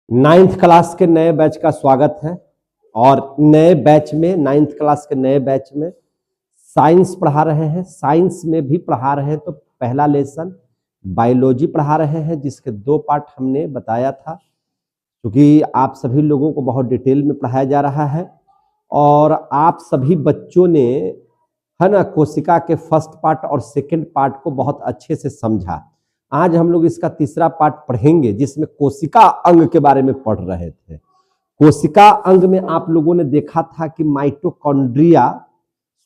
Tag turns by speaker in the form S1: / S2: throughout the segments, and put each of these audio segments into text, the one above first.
S1: Ninth class के नए batch का स्वागत है। और नए बैच में नाइन्थ क्लास के नए बैच में साइंस पढ़ा रहे हैं। साइंस में भी पढ़ा रहे हैं तो पहला लेसन बायोलॉजी पढ़ा रहे हैं, जिसके 2 पार्ट हमने बताया था। क्योंकि आप सभी लोगों को बहुत डिटेल में पढ़ाया जा रहा है और आप सभी बच्चों ने, है ना, कोशिका के फर्स्ट पार्ट और सेकंड पार्ट को बहुत अच्छे से समझा। आज हम लोग इसका तीसरा पार्ट पढ़ेंगे, जिसमें कोशिका अंग के बारे में पढ़ रहे थे। कोशिका अंग में आप लोगों ने देखा था कि माइटोकॉन्ड्रिया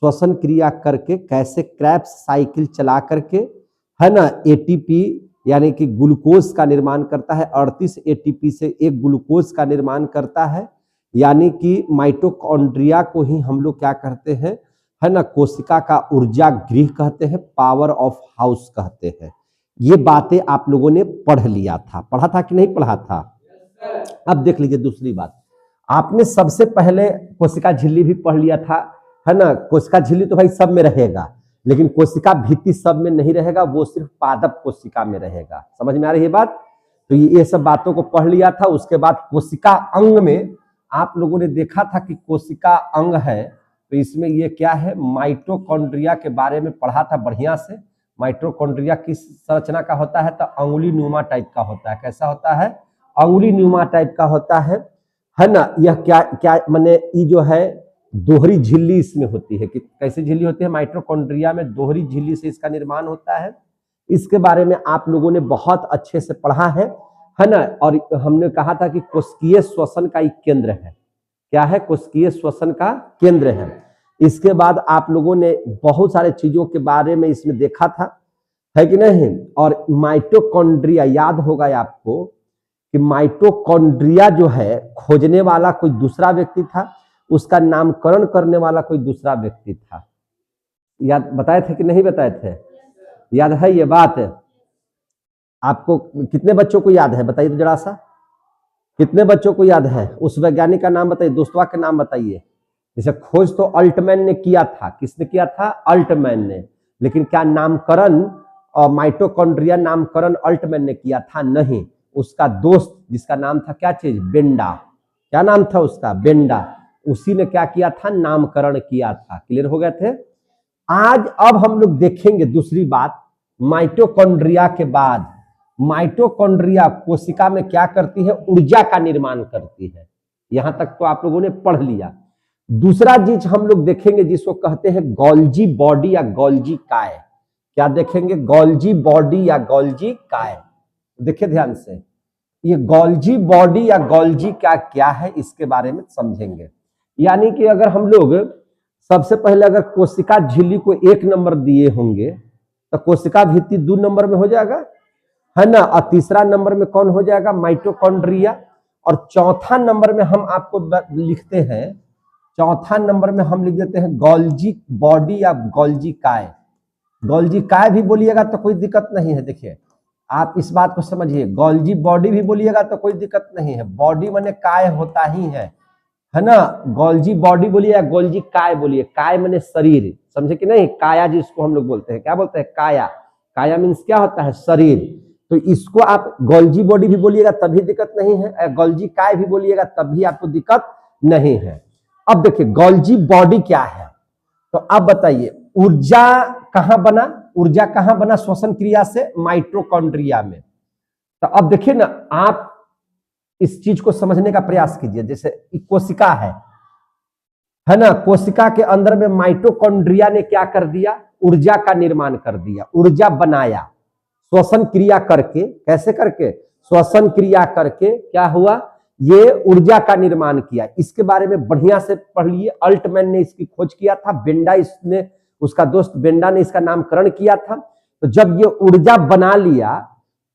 S1: श्वसन क्रिया करके कैसे क्रेब्स साइकिल चला करके, है ना, एटीपी यानी कि ग्लूकोज का निर्माण करता है। 38 एटीपी से एक ग्लूकोज का निर्माण करता है। यानी कि माइटोकॉन्ड्रिया को ही हम लोग क्या कहते हैं, है ना, कोशिका का ऊर्जा गृह कहते हैं, पावर ऑफ हाउस कहते हैं। ये बातें आप लोगों ने पढ़ लिया था, पढ़ा था कि नहीं पढ़ा था? अब देख लीजिए दूसरी बात, आपने सबसे पहले कोशिका झिल्ली भी पढ़ लिया था, है ना। कोशिका झिल्ली तो भाई सब में रहेगा, लेकिन कोशिका भित्ति सब में नहीं रहेगा, वो सिर्फ पादप कोशिका में रहेगा। समझ में आ रही है बात? तो ये सब बातों को पढ़ लिया था। उसके बाद कोशिका अंग में आप लोगों ने देखा था कि कोशिका अंग है तो इसमें ये क्या है, माइटोकॉन्ड्रिया के बारे में पढ़ा था बढ़िया से। माइटोकॉन्ड्रिया किस संरचना का होता है? तो अंगुली नुमा टाइप का होता है। कैसा होता है? अंगुली नुमा टाइप का होता है ना। यह क्या क्या माने, ये जो है दोहरी झिल्ली इसमें होती है। कि कैसे झिल्ली होती है? माइटोकॉन्ड्रिया में दोहरी झिल्ली से इसका निर्माण होता है। इसके बारे में आप लोगों ने बहुत अच्छे से पढ़ा है ना। और हमने कहा था कि कोशिकीय श्वसन का एक केंद्र है। क्या है? कोशिकीय श्वसन का केंद्र है। इसके बाद आप लोगों ने बहुत सारे चीजों के बारे में इसमें देखा था, है कि नहीं? और माइटोकॉन्ड्रिया याद होगा आपको कि माइटोकॉन्ड्रिया जो है खोजने वाला कोई दूसरा व्यक्ति था, उसका नामकरण करने वाला कोई दूसरा व्यक्ति था। याद बताए थे कि नहीं बताए थे? याद है ये बात? आपको कितने बच्चों को याद है? बताइए तो जरा सा, कितने बच्चों को याद है? उस वैज्ञानिक का नाम बताइए, दोस्तवा का नाम बताइए। जैसे खोज तो अल्टमैन ने किया था। किसने किया था? अल्टमैन ने। लेकिन क्या नामकरण और माइटोकॉन्ड्रिया नामकरण अल्टमैन ने किया था? नहीं, उसका दोस्त जिसका नाम था क्या चीज? बेंडा। क्या नाम था उसका? बेंडा। उसी ने क्या किया था? नामकरण किया था। क्लियर हो गए थे? आज अब हम लोग देखेंगे दूसरी बात, माइटोकॉन्ड्रिया के बाद माइटोकॉन्ड्रिया कोशिका में क्या करती है? ऊर्जा का निर्माण करती है। यहां तक तो आप लोगों ने पढ़ लिया। दूसरा चीज हम लोग देखेंगे जिसको कहते हैं गोल्जी बॉडी या गोल्जी काय। क्या देखेंगे? गोल्जी बॉडी या गोल्जी काय। देखिए ध्यान से, ये गोल्जी बॉडी या गोल्जी क्या क्या है इसके बारे में समझेंगे। यानी कि अगर हम लोग सबसे पहले अगर कोशिका झिल्ली को 1 नंबर दिए होंगे तो कोशिका भित्ति 2 नंबर में हो जाएगा, है ना। और तीसरा नंबर में कौन हो जाएगा? माइटोकॉन्ड्रिया। और चौथा नंबर में हम आपको लिखते हैं, चौथा नंबर में हम लिख देते हैं गोल्जी बॉडी या गोल्जी काय। गोल्जी काय भी बोलिएगा तो कोई दिक्कत नहीं है। देखिए आप इस बात को समझिए, गोल्जी बॉडी भी बोलिएगा तो कोई दिक्कत नहीं है। बॉडी माने काय होता ही है ना। गोल्जी बॉडी बोलिए या गोल्जी काय बोलिए, काय माने शरीर, समझे कि नहीं? काया जिसको हम लोग बोलते हैं, क्या बोलते हैं? काया। काया मीन्स क्या होता है? शरीर। तो इसको आप गोल्जी बॉडी भी बोलिएगा तभी दिक्कत नहीं है, गोल्जी काय भी बोलिएगा तब भी आपको दिक्कत नहीं है। अब देखिए गोल्जी बॉडी क्या है, तो अब बताइए ऊर्जा कहां बना? ऊर्जा कहां बना श्वसन क्रिया से? माइटोकॉन्ड्रिया में। तो अब देखिए ना, आप इस चीज को समझने का प्रयास कीजिए। जैसे कोशिका है ना, कोशिका के अंदर में माइटोकॉन्ड्रिया ने क्या कर दिया? ऊर्जा का निर्माण कर दिया, ऊर्जा बनाया श्वसन क्रिया करके। कैसे करके? श्वसन क्रिया करके क्या हुआ? ये ऊर्जा का निर्माण किया। इसके बारे में बढ़िया से पढ़ लिए। अल्टमैन ने इसकी खोज किया था, बेंडा इसने, उसका दोस्त बेंडा ने इसका नामकरण किया था। तो जब ये ऊर्जा बना लिया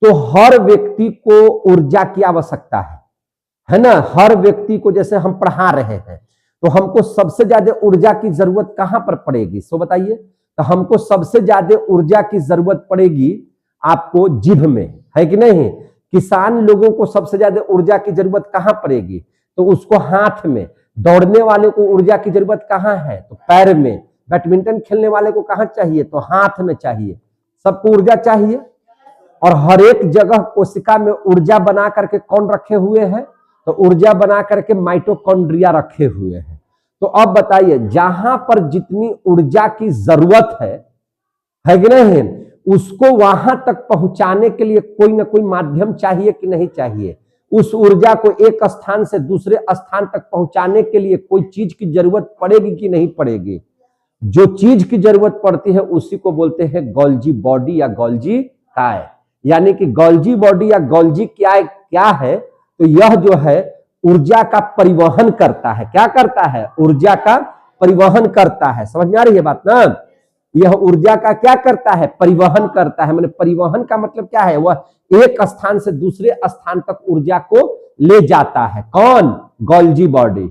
S1: तो हर व्यक्ति को ऊर्जा की आवश्यकता है ना। हर व्यक्ति को, जैसे हम पढ़ा रहे हैं तो हमको सबसे ज्यादा ऊर्जा की जरूरत कहां पर पड़ेगी? सो बताइए। तो हमको सबसे ज्यादा ऊर्जा की जरूरत पड़ेगी आपको जिभ में, है कि नहीं? किसान लोगों को सबसे ज्यादा ऊर्जा की जरूरत कहां पड़ेगी? तो उसको हाथ में। दौड़ने वाले को ऊर्जा की जरूरत कहां है? तो पैर में। बैडमिंटन खेलने वाले को कहां चाहिए? तो हाथ में चाहिए। सबको ऊर्जा चाहिए। और हर एक जगह कोशिका में ऊर्जा बना करके कौन रखे हुए हैं? तो ऊर्जा बना करके माइटोकॉन्ड्रिया रखे हुए हैं। तो अब बताइए, जहां पर जितनी ऊर्जा की जरूरत है कि नहीं, उसको वहां तक पहुंचाने के लिए कोई ना कोई माध्यम चाहिए कि नहीं चाहिए? उस ऊर्जा को एक स्थान से दूसरे स्थान तक पहुंचाने के लिए कोई चीज की जरूरत पड़ेगी कि नहीं पड़ेगी? जो चीज की जरूरत पड़ती है उसी को बोलते हैं गोल्जी बॉडी या गोल्जी काय। यानी कि गोल्जी बॉडी या गोल्जी क्या है? तो यह जो है ऊर्जा का परिवहन करता है। क्या करता है? ऊर्जा का परिवहन करता है। समझ में आ रही है बात ना? यह ऊर्जा का क्या करता है? परिवहन करता है। मैंने परिवहन का मतलब क्या है? वह एक स्थान से दूसरे स्थान तक ऊर्जा को ले जाता है। कौन? Golgi body.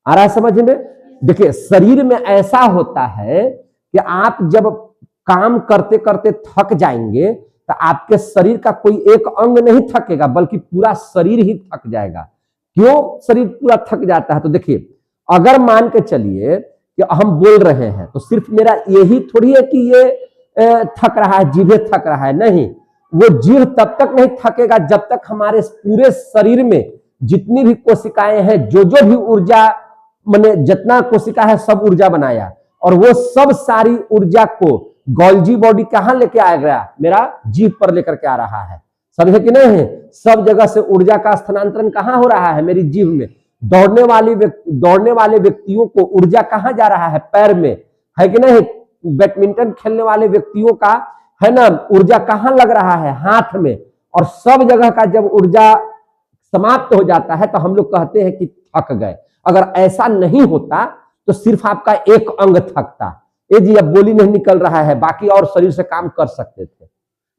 S1: आ रहा है समझ में? देखिए, शरीर में ऐसा होता है कि आप जब काम करते करते थक जाएंगे तो आपके शरीर का कोई एक अंग नहीं थकेगा, बल्कि पूरा शरीर ही थक जाएगा। क्यों शरीर पूरा थक जाता है? तो देखिए, अगर मान के चलिए कि हम बोल रहे हैं तो सिर्फ मेरा यही थोड़ी है कि ये थक रहा है, जीभ थक रहा है। नहीं, वो जीभ तब तक नहीं थकेगा जब तक हमारे पूरे शरीर में जितनी भी कोशिकाएं हैं, जो भी ऊर्जा, माने जितना कोशिका है सब ऊर्जा बनाया, और वो सब सारी ऊर्जा को गोल्जी बॉडी कहां लेके आएगा? मेरा जीभ पर लेकर के आ रहा है। समझे कि नहीं है? सब जगह से ऊर्जा का स्थानांतरण कहां हो रहा है? मेरी जीभ में। दौड़ने वाले व्यक्तियों को ऊर्जा कहां जा रहा है? पैर में, है कि नहीं? बैडमिंटन खेलने वाले व्यक्तियों का है ना, ऊर्जा कहां लग रहा है? हाथ में। और सब जगह का जब ऊर्जा समाप्त हो जाता है तो हम लोग कहते हैं कि थक गए। अगर ऐसा नहीं होता तो सिर्फ आपका एक अंग थकता, ये जी अब बोली नहीं निकल रहा है, बाकी और शरीर से काम कर सकते थे।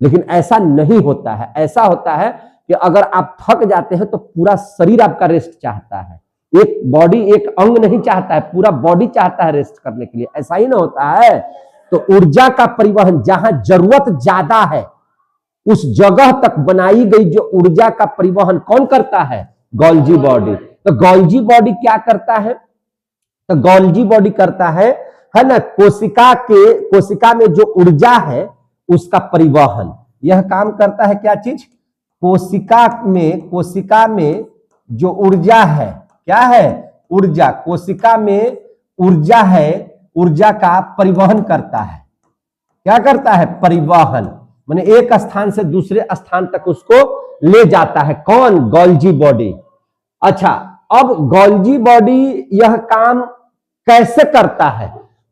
S1: लेकिन ऐसा नहीं होता है। ऐसा होता है कि अगर आप थक जाते हैं तो पूरा शरीर आपका रेस्ट चाहता है। एक बॉडी, एक अंग नहीं चाहता है, पूरा बॉडी चाहता है रेस्ट करने के लिए। ऐसा ही ना होता है? तो ऊर्जा का परिवहन, जहां जरूरत ज्यादा है उस जगह तक बनाई गई जो ऊर्जा का परिवहन कौन करता है? Golgi body. तो गोल्जी बॉडी क्या करता है? तो गोल्जी बॉडी करता है ना, कोशिका में जो ऊर्जा है उसका परिवहन। यह काम करता है। क्या चीज? कोशिका में जो ऊर्जा है, क्या है? ऊर्जा। कोशिका में ऊर्जा है, ऊर्जा का परिवहन करता है। क्या करता है? परिवहन। माने एक स्थान से दूसरे स्थान तक उसको ले जाता है। कौन? Golgi body. अच्छा, अब गोल्जी बॉडी यह काम कैसे करता है?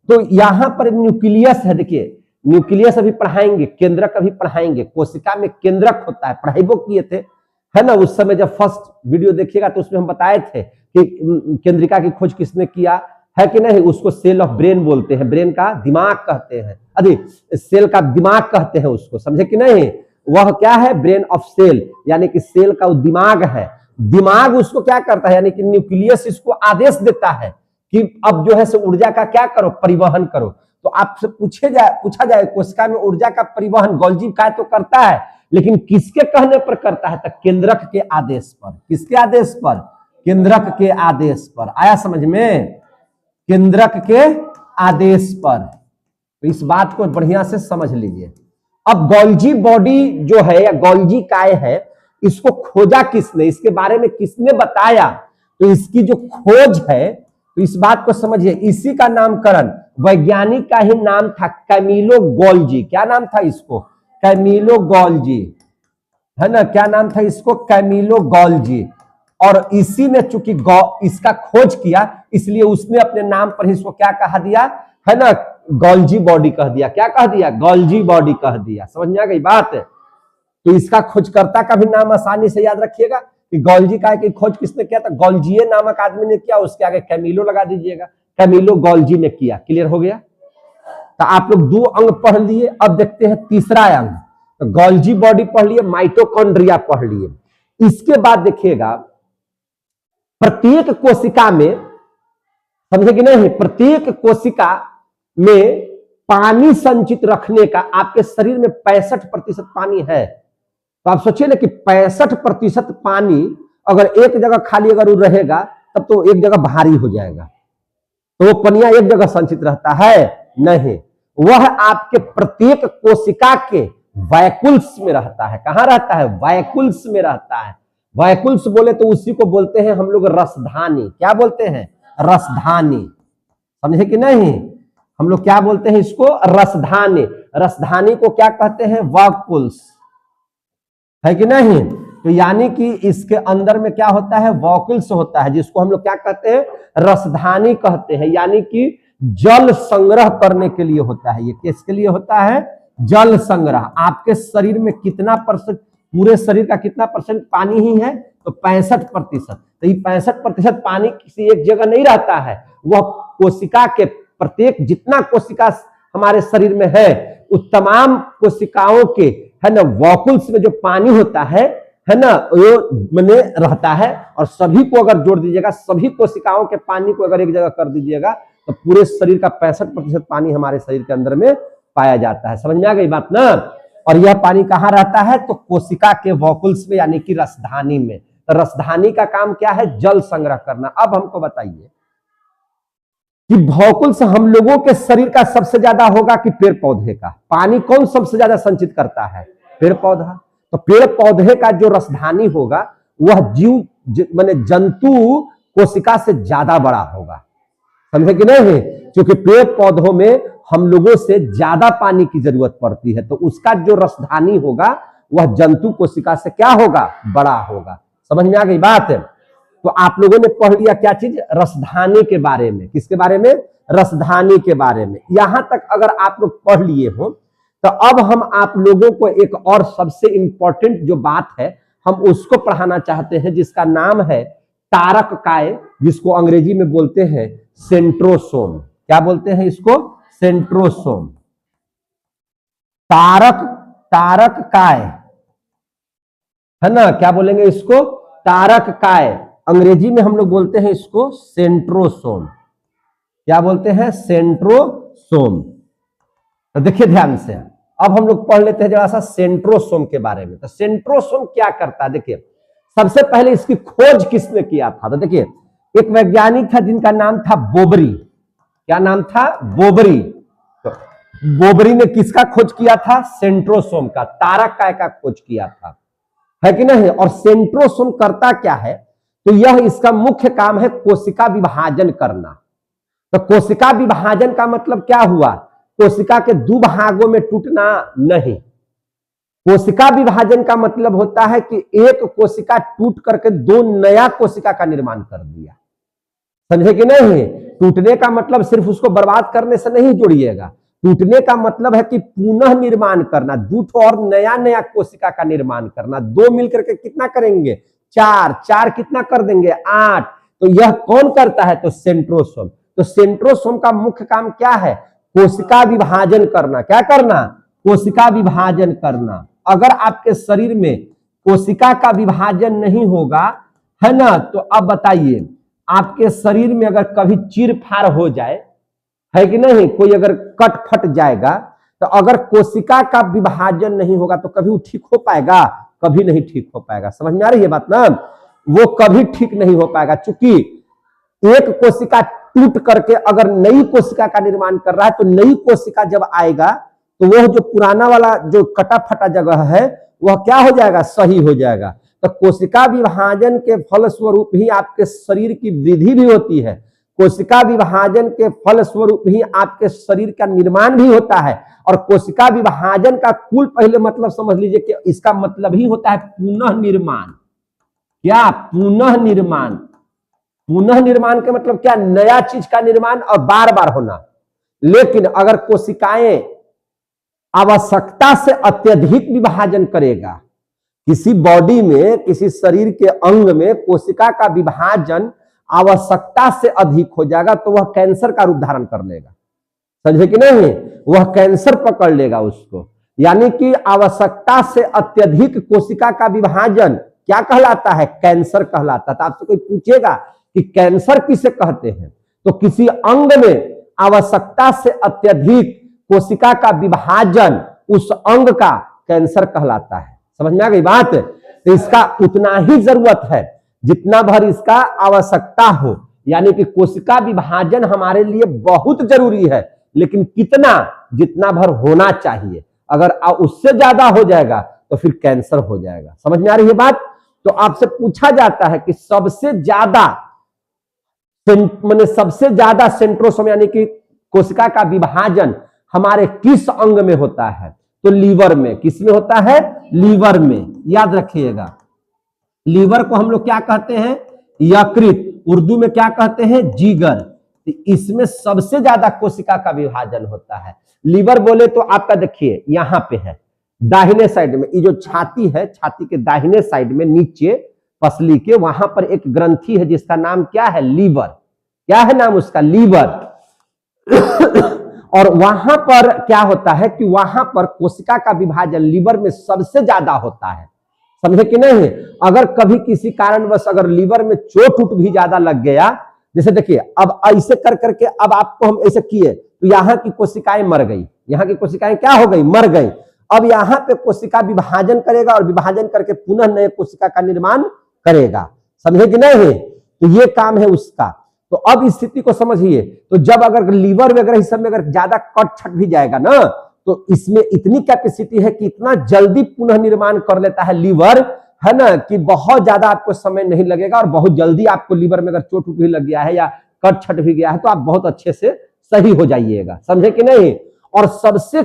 S1: तो यहां पर न्यूक्लियस है। देखिए, न्यूक्लियस अभी पढ़ाएंगे, केंद्रक अभी पढ़ाएंगे। कोशिका में केंद्रक होता है, पढ़ाई वो किए थे, है ना? उस समय जब फर्स्ट वीडियो देखिएगा तो उसमें हम बताए थे कि केंद्रिका की खोज किसने किया, है कि नहीं? उसको सेल ऑफ ब्रेन बोलते हैं, ब्रेन का दिमाग कहते हैं। अरे, सेल का दिमाग कहते हैं उसको, समझे कि नहीं? वह क्या है? ब्रेन ऑफ सेल, यानी कि सेल का वो दिमाग है। दिमाग उसको क्या करता है? यानी कि न्यूक्लियस इसको आदेश देता है कि अब जो है सो ऊर्जा का क्या करो? परिवहन करो। तो आपसे पूछा जाए कोशिका में ऊर्जा का परिवहन गोल्जी काय तो करता है, लेकिन किसके कहने पर करता है? तो केंद्रक के आदेश पर। किसके आदेश पर? केंद्रक के आदेश पर। आया समझ में? केंद्रक के आदेश पर। तो इस बात को बढ़िया से समझ लीजिए। अब गोल्जी बॉडी जो है या गोल्जी काय है, इसको खोजा किसने? इसके बारे में किसने बताया? तो इसकी जो खोज है, तो इस बात को समझिए, इसी का नामकरण वैज्ञानिक का ही नाम था कैमिलो गोल्जी। क्या नाम था इसको? कैमिलो गोल्जी, है ना? क्या नाम था इसको? Camillo Golgi. और इसी ने चूंकि इसका खोज किया, इसलिए उसने अपने नाम पर ही इसको क्या कहा दिया, है ना? गोल्जी बॉडी कह दिया। क्या कह दिया? गोल्जी बॉडी कह दिया। समझ में आ गई बात? तो इसका खोजकर्ता का भी नाम आसानी से याद रखिएगा कि गोल्जी काय की खोज किसने किया था? गोल्जिए नामक आदमी ने किया, उसके आगे कैमिलो लगा दीजिएगा। कैमिलो गोल्जी ने किया। क्लियर हो गया? तो आप लोग 2 अंग पढ़ लिए। अब देखते हैं तीसरा अंग। तो गोल्जी बॉडी पढ़ लिए, माइटोकॉन्ड्रिया पढ़ लिए। इसके बाद देखिएगा, प्रत्येक कोशिका में, समझे कि नहीं, प्रत्येक कोशिका में पानी संचित रखने का, आपके शरीर में 65% पानी है। तो आप सोचिए ना कि 65% पानी अगर एक जगह खाली अगर रहेगा तब तो एक जगह भारी हो जाएगा। तो वो पनिया एक जगह संचित रहता है? नहीं, वह आपके प्रत्येक कोशिका के वैकुल्स में रहता है। कहां रहता है? वैकुल्स में रहता है। वैकुल्स बोले तो उसी को बोलते हैं हम लोग रसधानी। क्या बोलते हैं? रसधानी। समझे कि नहीं? हम लोग क्या बोलते हैं इसको? रसधानी। रसधानी को क्या कहते हैं? वैकुल्स, है कि नहीं? तो यानी कि इसके अंदर में क्या होता है? वैकुल्स होता है, जिसको हम लोग क्या कहते हैं? रसधानी कहते हैं। यानी कि जल संग्रह करने के लिए होता है। ये किसके लिए होता है? जल संग्रह। आपके शरीर में कितना परसेंट, पूरे शरीर का कितना परसेंट पानी ही है? तो 65%। तो ये 65% पानी किसी एक जगह नहीं रहता है, वह कोशिका के प्रत्येक जितना कोशिका हमारे शरीर में है उस तमाम कोशिकाओं के, है ना, वैकुल्स में जो पानी होता है ना, वो बने रहता है। और सभी को अगर जोड़ दीजिएगा, सभी कोशिकाओं के पानी को अगर एक जगह कर दीजिएगा तो पूरे शरीर का 65% पानी हमारे शरीर के अंदर में पाया जाता है। समझ में आ गई बात ना? और यह पानी कहाँ रहता है? तो कोशिका के वैकुल्स में, यानी कि रसधानी में। तो रसधानी का काम क्या है? जल संग्रह करना। अब हमको बताइए कि वैकुल्स हम लोगों के शरीर का सबसे ज्यादा होगा कि पेड़ पौधे का? पानी कौन सबसे ज्यादा संचित करता है? पेड़ पौधा। तो पेड़ पौधे का जो रसधानी होगा वह जीव माने जंतु कोशिका से ज्यादा बड़ा होगा। समझे कि नहीं? क्योंकि पेड़ पौधों में हम लोगों से ज्यादा पानी की जरूरत पड़ती है, तो उसका जो रसधानी होगा वह जंतु कोशिका से क्या होगा? बड़ा होगा। समझ में आ गई बात? तो आप लोगों ने पढ़ लिया क्या चीज? रसधानी के बारे में। किसके बारे में? रसधानी के बारे में। यहां तक अगर आप लोग पढ़ लिए हो तो अब हम आप लोगों को एक और सबसे इंपॉर्टेंट जो बात है हम उसको पढ़ाना चाहते हैं, जिसका नाम है तारक काय, जिसको अंग्रेजी में बोलते हैं सेंट्रोसोम। क्या बोलते हैं इसको? सेंट्रोसोम। तारक काय, है ना? क्या बोलेंगे इसको? तारक काय। अंग्रेजी में हम लोग बोलते हैं इसको सेंट्रोसोम। क्या बोलते हैं? सेंट्रोसोम। तो देखिए ध्यान से, अब हम लोग पढ़ लेते हैं जरा सा सेंट्रोसोम के बारे में। तो सेंट्रोसोम क्या करता है? देखिए, सबसे पहले इसकी खोज किसने किया था? तो देखिए, एक वैज्ञानिक था जिनका नाम था बोबरी। क्या नाम था? बोबरी। तो बोबरी ने किसका खोज किया था? सेंट्रोसोम का, तारक काय का खोज किया था, है कि नहीं? और सेंट्रोसोम करता क्या है? तो यह इसका मुख्य काम है कोशिका विभाजन करना। तो कोशिका विभाजन का मतलब क्या हुआ? कोशिका के दो भागों में टूटना नहीं। कोशिका विभाजन का मतलब होता है कि एक कोशिका टूट करके दो नया कोशिका का निर्माण कर दिया। समझे कि नहीं? टूटने का मतलब सिर्फ उसको बर्बाद करने से नहीं जोड़िएगा। टूटने का मतलब है कि पुनः निर्माण करना, दो और नया नया कोशिका का निर्माण करना। दो मिलकर के कितना करेंगे? चार। चार कितना कर देंगे? 8। तो यह कौन करता है? तो सेंट्रोसोम। तो सेंट्रोसोम का मुख्य काम क्या है? कोशिका विभाजन करना। क्या करना? कोशिका विभाजन करना। अगर आपके शरीर में कोशिका का विभाजन नहीं होगा, है ना, तो अब बताइए, आपके शरीर में अगर कभी चीर फाड़ हो जाए, है कि नहीं, कोई अगर कट फट जाएगा, तो अगर कोशिका का विभाजन नहीं होगा तो कभी वो ठीक हो पाएगा? कभी नहीं ठीक हो पाएगा। समझ में आ रही है बात ना? वो कभी ठीक नहीं हो पाएगा, क्योंकि एक कोशिका टूट करके अगर नई कोशिका का निर्माण कर रहा है तो नई कोशिका जब आएगा तो वह जो पुराना वाला जो कटा फटा जगह है वह क्या हो जाएगा? सही हो जाएगा। तो कोशिका विभाजन के फलस्वरूप ही आपके शरीर की वृद्धि भी होती है। कोशिका विभाजन के फलस्वरूप ही आपके शरीर का निर्माण भी होता है। और कोशिका विभाजन का कुल पहले मतलब समझ लीजिए कि इसका मतलब ही होता है पुनः निर्माण। क्या? पुनः निर्माण। पुनः निर्माण के मतलब क्या? नया चीज का निर्माण और बार बार होना। लेकिन अगर कोशिकाएं आवश्यकता से अत्यधिक विभाजन करेगा, किसी बॉडी में, किसी शरीर के अंग में कोशिका का विभाजन आवश्यकता से अधिक हो जाएगा तो वह कैंसर का रूप धारण कर लेगा। समझे कि नहीं? वह कैंसर पकड़ लेगा उसको। यानी कि आवश्यकता से अत्यधिक कोशिका का विभाजन क्या कहलाता है? कैंसर कहलाता है। तो आपसे कोई पूछेगा कि कैंसर किसे कहते हैं, तो किसी अंग में आवश्यकता से अत्यधिक कोशिका का विभाजन उस अंग का कैंसर कहलाता है। समझ में आ गई बात? तो इसका उतना ही जरूरत है जितना भर इसका आवश्यकता हो। यानी कि कोशिका विभाजन हमारे लिए बहुत जरूरी है, लेकिन कितना? जितना भर होना चाहिए। अगर उससे ज्यादा हो जाएगा तो फिर कैंसर हो जाएगा। समझ में आ रही है बात? तो आपसे पूछा जाता है कि सबसे ज्यादा सबसे ज्यादा सेंट्रोसोम यानी कि कोशिका का विभाजन हमारे किस अंग में होता है? तो लीवर में। किस में होता है? लीवर में। याद रखिएगा, लीवर को हम लोग क्या कहते हैं? यकृत। उर्दू में क्या कहते हैं? जिगर। इसमें सबसे ज्यादा कोशिका का विभाजन होता है। लीवर बोले तो आपका देखिए यहां पे है दाहिने साइड में, ये जो छाती है, छाती के दाहिने साइड में नीचे पसली के वहां पर एक ग्रंथि है जिसका नाम क्या है? लीवर। क्या है नाम उसका? लीवर। और वहां पर क्या होता है कि वहां पर कोशिका का विभाजन लीवर में सबसे ज्यादा होता है। समझे कि नहीं? अगर कभी किसी कारणवश अगर लीवर में चोट उठ भी ज्यादा लग गया, जैसे देखिए अब ऐसे कर करके अब आपको हम ऐसे किए तो यहाँ की कोशिकाएं मर गई, यहाँ की कोशिकाएं क्या हो गई? मर गई। अब यहाँ पे कोशिका विभाजन करेगा और विभाजन करके पुनः नए कोशिका का निर्माण करेगा। समझे कि नहीं? तो ये काम है उसका। तो अब इस स्थिति को समझिए, तो जब अगर लीवर वगैरह इस सब में अगर ज्यादा कट छट भी जाएगा ना, तो इसमें इतनी कैपेसिटी है कि इतना जल्दी पुनः निर्माण कर लेता है लीवर, है ना, कि बहुत ज्यादा आपको समय नहीं लगेगा और बहुत जल्दी आपको लीवर में अगर चोट भी लग गया है या कट छट भी गया है तो आप बहुत अच्छे से सही हो जाइएगा। समझे कि नहीं? और सबसे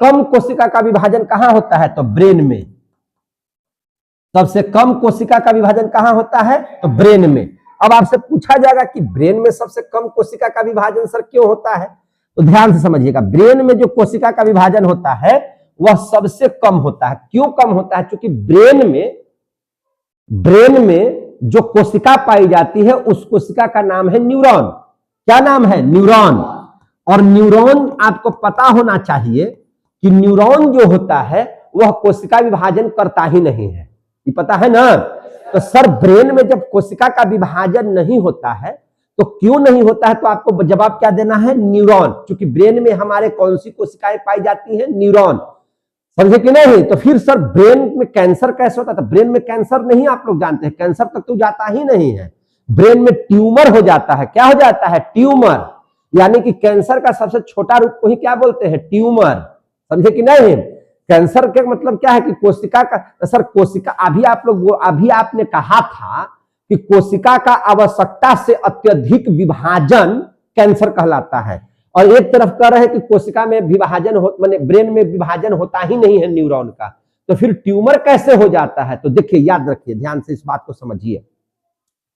S1: कम कोशिका का विभाजन कहां होता है? तो ब्रेन में। सबसे कम कोशिका का विभाजन कहां होता है? तो ब्रेन में। अब आपसे पूछा जाएगा कि ब्रेन में सबसे कम कोशिका का विभाजन सर क्यों होता है? तो ध्यान से समझिएगा, ब्रेन में जो कोशिका का विभाजन होता है वह सबसे कम होता है। क्यों कम होता है? क्योंकि ब्रेन में जो कोशिका पाई जाती है उस कोशिका का नाम है न्यूरॉन। क्या नाम है? न्यूरॉन। और न्यूरॉन आपको पता होना चाहिए कि न्यूरॉन जो होता है वह कोशिका विभाजन करता ही नहीं है। ये पता है ना? तो सर ब्रेन में जब कोशिका का विभाजन नहीं होता है तो क्यों नहीं होता है? तो आपको जवाब क्या देना है? न्यूरॉन। क्योंकि ब्रेन में हमारे कौन सी कोशिकाएं पाई जाती हैं? न्यूरॉन। समझे कि नहीं? तो फिर सर ब्रेन में कैंसर कैसे होता है? तो ब्रेन में कैंसर नहीं, आप लोग जानते हैं, कैंसर तक तो जाता ही नहीं है। ब्रेन में ट्यूमर हो जाता है। क्या हो जाता है? ट्यूमर। यानी कि कैंसर का सबसे छोटा रूप को ही क्या बोलते हैं? ट्यूमर। समझे कि नहीं? कैंसर के मतलब क्या है कि कोशिका का, सर कोशिका अभी आपने कहा था कि कोशिका का आवश्यकता से अत्यधिक विभाजन कैंसर कहलाता है, और एक तरफ कह रहे हैं कि कोशिका में विभाजन माने ब्रेन में विभाजन होता ही नहीं है न्यूरॉन का, तो फिर ट्यूमर कैसे हो जाता है? तो देखिए, याद रखिए, ध्यान से इस बात को समझिए।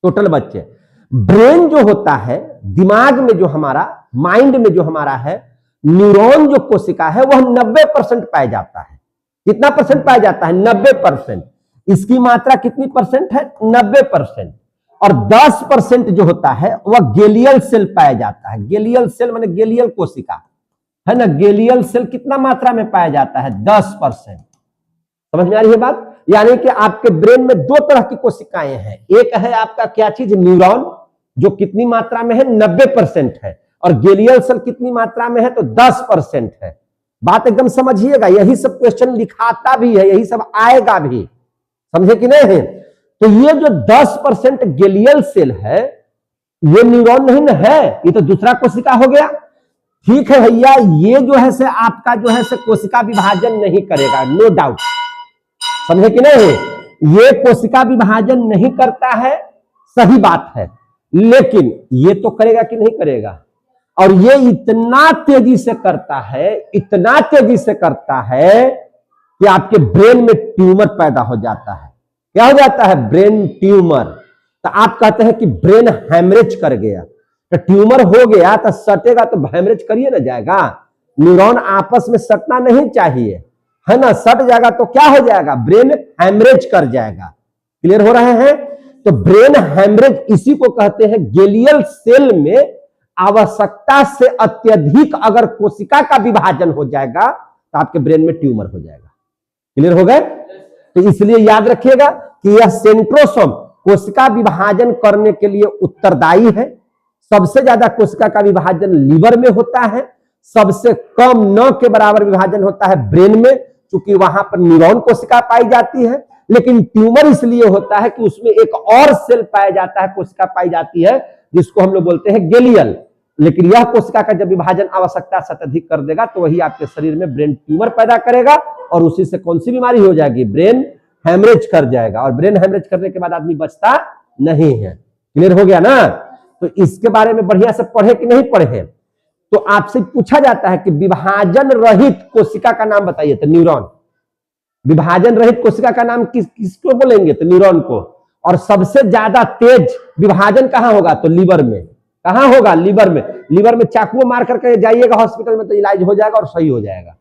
S1: टोटल बच्चे, ब्रेन जो होता है, दिमाग में जो हमारा, माइंड में जो हमारा है, न्यूरॉन जो कोशिका है वह 90% पाया जाता है। कितना परसेंट पाया जाता है? 90%। इसकी मात्रा कितनी परसेंट है? 90%। और 10% जो होता है वह गेलियल सेल पाया जाता है। गेलियल सेल माने गेलियल कोशिका, है ना? गेलियल सेल कितना मात्रा में पाया जाता है? 10%। समझ में आ रही है बात? यानी कि आपके ब्रेन में दो तरह की कोशिकाएं हैं। एक है आपका क्या चीज? न्यूरॉन, जो कितनी मात्रा में है? 90% है। और गेलियल सेल कितनी मात्रा में है? तो 10% है। बात एकदम समझिएगा, यही सब क्वेश्चन लिखाता भी है, यही सब आएगा भी। समझे कि नहीं? तो ये जो 10% गेलियल सेल है, ये न्यूरॉन नहीं ना है, ये तो दूसरा कोशिका हो गया। ठीक है भैया, ये जो है से आपका जो है से कोशिका विभाजन नहीं करेगा, नो डाउट। समझे कि नहीं? ये कोशिका विभाजन नहीं करता है, सही बात है, लेकिन ये तो करेगा कि नहीं करेगा? और ये इतना तेजी से करता है, इतना तेजी से करता है कि आपके ब्रेन में ट्यूमर पैदा हो जाता है। क्या हो जाता है? Brain tumour. तो आप कहते हैं कि ब्रेन हैमरेज कर गया, तो ट्यूमर हो गया तो सटेगा तो हैमरेज करिए ना जाएगा। न्यूरॉन आपस में सटना नहीं चाहिए, है ना? सट जाएगा तो क्या हो जाएगा? ब्रेन हैमरेज कर जाएगा। क्लियर हो रहे हैं? तो ब्रेन हैमरेज इसी को कहते हैं। गेलियल सेल में आवश्यकता से अत्यधिक अगर कोशिका का विभाजन हो जाएगा तो आपके ब्रेन में ट्यूमर हो जाएगा। क्लियर हो गए? तो इसलिए याद रखिएगा कि यह सेंट्रोसोम कोशिका विभाजन करने के लिए उत्तरदायी है। सबसे ज्यादा कोशिका का विभाजन लीवर में होता है, सबसे कम न के बराबर विभाजन होता है ब्रेन में, क्योंकि वहां पर न्यूरॉन कोशिका पाई जाती है। लेकिन ट्यूमर इसलिए होता है कि उसमें एक और सेल पाया जाता है, कोशिका पाई जाती है, जिसको हम लोग बोलते हैं गेलियल। लेकिन यह कोशिका का जब विभाजन आवश्यकता से अत्यधिक कर देगा तो वही आपके शरीर में ब्रेन ट्यूमर पैदा करेगा, और उसी से कौन सी बीमारी हो जाएगी? ब्रेन हैमरेज कर जाएगा, और ब्रेन हैमरेज करने के बाद आदमी बचता नहीं है। क्लियर हो गया ना? तो इसके बारे में बढ़िया से पढ़े कि नहीं पढ़े? तो आपसे पूछा जाता है कि विभाजन रहित कोशिका का नाम बताइए, तो न्यूरॉन। विभाजन रहित कोशिका का नाम किसको बोलेंगे? तो न्यूरॉन को। और सबसे ज्यादा तेज विभाजन कहां होगा? तो लीवर में। कहां होगा? लीवर में। लीवर में चाकू मार करके जाइएगा हॉस्पिटल में तो इलाज हो जाएगा और सही हो जाएगा,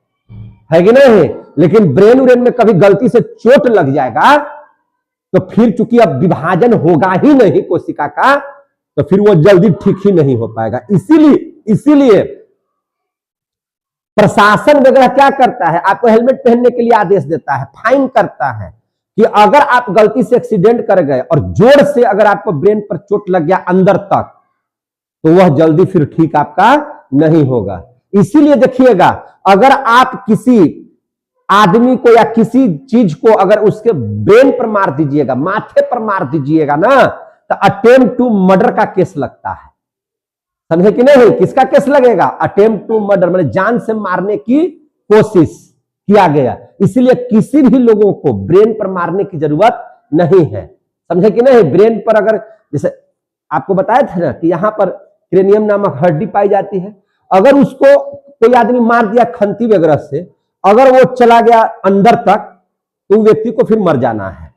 S1: है कि नहीं? लेकिन ब्रेन उरेन में कभी गलती से चोट लग जाएगा तो फिर चूंकि अब विभाजन होगा ही नहीं कोशिका का, तो फिर वो जल्दी ठीक ही नहीं हो पाएगा। इसीलिए प्रशासन वगैरह क्या करता है? आपको हेलमेट पहनने के लिए आदेश देता है, फाइन करता है कि अगर आप गलती से एक्सीडेंट कर गए और जोर से अगर आपको ब्रेन पर चोट लग गया अंदर तक, तो वह जल्दी फिर ठीक आपका नहीं होगा। इसीलिए देखिएगा, अगर आप किसी आदमी को या किसी चीज को अगर उसके ब्रेन पर मार दीजिएगा, माथे पर मार दीजिएगा ना, तो अटेम्प्ट टू मर्डर का केस लगता है। समझे कि नहीं? किसका केस लगेगा? अटेम्प्ट टू मर्डर, मतलब जान से मारने की कोशिश किया गया। इसलिए किसी भी लोगों को ब्रेन पर मारने की जरूरत नहीं है। समझे कि नहीं? ब्रेन पर अगर, जैसे आपको बताया था ना कि यहां पर क्रेनियम नामक हड्डी पाई जाती है, अगर उसको कोई आदमी मार दिया खंती वगैरह से, अगर वो चला गया अंदर तक, तो व्यक्ति को फिर मर जाना है,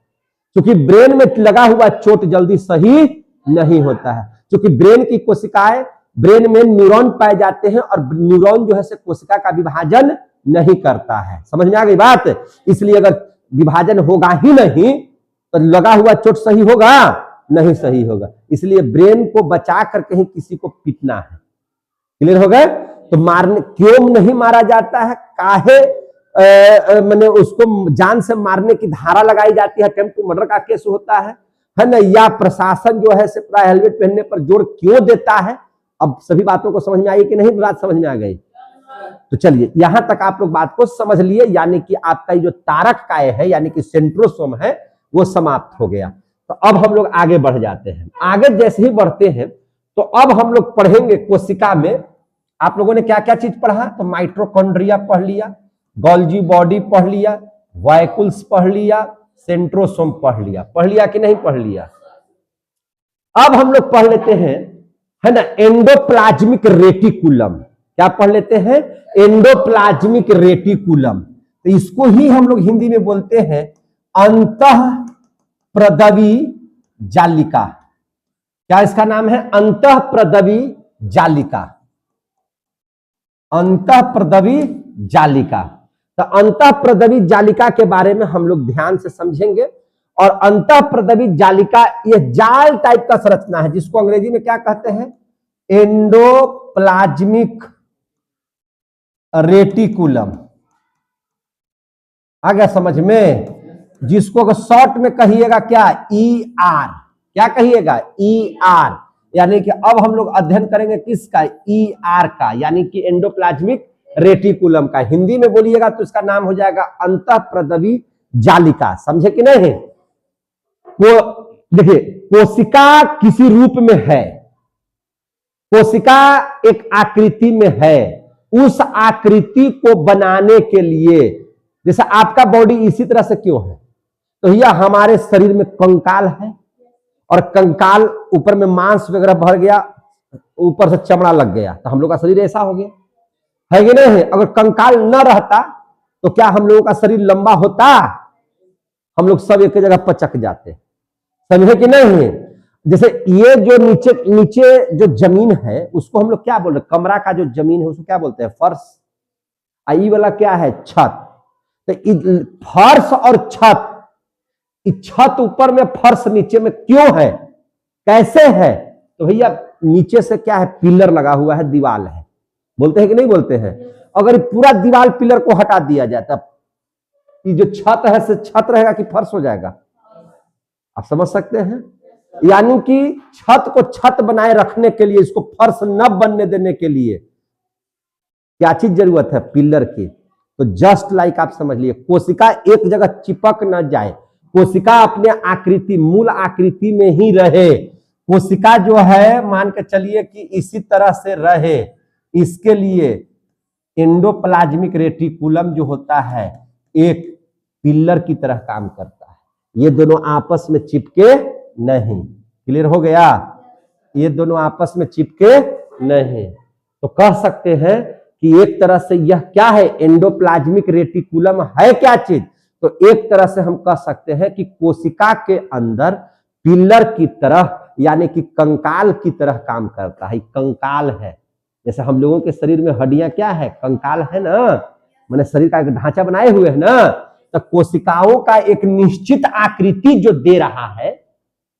S1: क्योंकि ब्रेन में लगा हुआ चोट जल्दी सही नहीं होता है। क्योंकि ब्रेन की कोशिकाएं, ब्रेन में न्यूरॉन पाए जाते हैं और न्यूरॉन जो है से कोशिका का विभाजन नहीं करता है। समझ में आ गई बात? इसलिए अगर विभाजन होगा ही नहीं तो लगा हुआ चोट सही होगा? नहीं सही होगा। इसलिए ब्रेन को बचा कर कहीं किसी को पीटना है। क्लियर हो गए? तो मारने क्यों नहीं मारा जाता है? काहे मैंने उसको जान से मारने की धारा लगाई जाती है, अटेम्प्ट टू मर्डर का केस होता है ना? या प्रशासन जो है पूरा हेलमेट पहनने पर जोर क्यों देता है? अब सभी बातों को समझ में आई कि नहीं? बात समझ में आ गई? तो चलिए, यहां तक आप लोग बात को समझ लिए, यानी कि आपका जो तारक काय है, यानी कि सेंट्रोसोम है, वो समाप्त हो गया। तो अब हम लोग आगे बढ़ जाते हैं। आगे जैसे ही बढ़ते हैं तो अब हम लोग पढ़ेंगे कोशिका में। आप लोगों ने क्या क्या चीज पढ़ा? तो माइटोकॉन्ड्रिया पढ़ लिया, गोल्जी बॉडी पढ़ लिया, वाइकुल्स पढ़ लिया, सेंट्रोसोम पढ़ लिया कि नहीं पढ़ लिया? अब हम लोग पढ़ लेते हैं, है ना, एंडोप्लाज्मिक रेटिकुलम। क्या पढ़ लेते हैं? Endoplasmic reticulum. तो इसको ही हम लोग हिंदी में बोलते हैं अंतःप्रदवी जालिका। क्या इसका नाम है? अंतःप्रदवी जालिका। अंतःप्रदवी जालिका। तो अंतःप्रदवी जालिका के बारे में हम लोग ध्यान से समझेंगे। और अंतःप्रदवी जालिका यह जाल टाइप का संरचना है, जिसको अंग्रेजी में क्या कहते हैं? Endoplasmic reticulum. आ गया समझ में? जिसको शॉर्ट में कहिएगा क्या? ER। क्या कहिएगा? ER। यानी कि अब हम लोग अध्ययन करेंगे किसका? ER का, यानी कि एंडोप्लाज्मिक रेटिकुलम का। हिंदी में बोलिएगा तो इसका नाम हो जाएगा अंतःप्रदवी जालिका। समझे कि नहीं? वो देखिए, कोशिका किसी रूप में है, कोशिका एक आकृति में है। उस आकृति को बनाने के लिए, जैसे आपका बॉडी इसी तरह से क्यों है? तो यह हमारे शरीर में कंकाल है, और कंकाल ऊपर में मांस वगैरह भर गया, ऊपर से चमड़ा लग गया, तो हम लोग का शरीर ऐसा हो गया, है कि नहीं? अगर कंकाल न रहता तो क्या हम लोगों का शरीर लंबा होता? हम लोग सब एक जगह पचक जाते। समझे कि नहीं? जैसे ये जो नीचे जो जमीन है उसको हम लोग क्या बोल रहे हैं? कमरा का जो जमीन है उसको क्या बोलते हैं? फर्श। आई वाला क्या है? छत। तो फर्श और छत, छत ऊपर में, फर्श नीचे में क्यों है? कैसे है? तो भैया नीचे से क्या है? पिलर लगा हुआ है, दीवार है। बोलते हैं कि नहीं बोलते हैं? अगर पूरा दीवार पिलर को हटा दिया जाए तब ये जो छत है से छत रहेगा कि फर्श हो जाएगा? आप समझ सकते हैं? यानी कि छत को छत बनाए रखने के लिए, इसको फर्श न बनने देने के लिए क्या चीज जरूरत है? पिलर की। तो जस्ट लाइक आप समझ लिए, कोशिका एक जगह चिपक न जाए, कोशिका अपने आकृति, मूल आकृति में ही रहे। कोशिका जो है मान के चलिए कि इसी तरह से रहे, इसके लिए एंडोप्लाज्मिक रेटिकुलम जो होता है एक पिलर की तरह काम करता है। ये दोनों आपस में चिपके नहीं। क्लियर हो गया? ये दोनों आपस में चिपके नहीं। तो कह सकते हैं कि एक तरह से यह क्या है, एंडोप्लाज्मिक रेटिकुलम है क्या चीज? तो एक तरह से हम कह सकते हैं कि कोशिका के अंदर पिलर की तरह यानी कि कंकाल की तरह काम करता है। कंकाल है, जैसे हम लोगों के शरीर में हड्डियां क्या है, कंकाल है ना, मैंने शरीर का एक ढांचा बनाए हुए है ना। तो कोशिकाओं का एक निश्चित आकृति जो दे रहा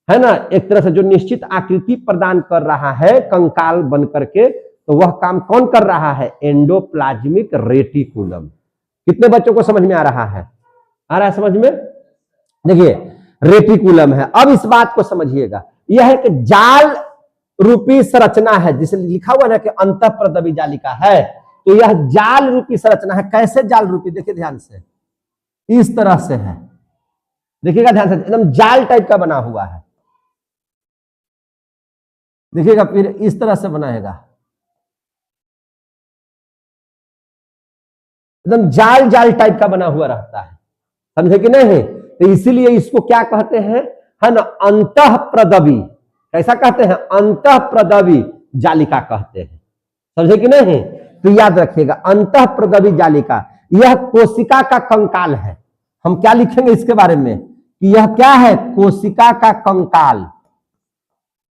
S1: है ना, एक तरह से जो निश्चित आकृति प्रदान कर रहा है कंकाल बन करके, तो वह काम कौन कर रहा है? Endoplasmic reticulum. कितने बच्चों को समझ में आ रहा है? आ रहा है समझ में? देखिए रेटिकुलम है। अब इस बात को समझिएगा, यह एक जाल रूपी संरचना है, जिसे लिखा हुआ ना कि अंतःप्रदवी जालिका है। तो यह जाल रूपी संरचना है। कैसे जाल रूपी? देखिए ध्यान से, इस तरह से है, देखिएगा ध्यान से, एकदम जाल टाइप का बना हुआ है। देखिएगा फिर इस तरह से बनाएगा, एकदम जाल जाल टाइप का बना हुआ रहता है, समझे कि नहीं? तो इसीलिए इसको क्या कहते हैं, है ना, अंतःप्रदवी। कैसा कहते हैं? अंतःप्रदवी जालिका कहते हैं, समझे कि नहीं? तो याद रखिएगा, अंतःप्रदवी जालिका यह कोशिका का कंकाल है। हम क्या लिखेंगे इसके बारे में कि यह क्या है? कोशिका का कंकाल।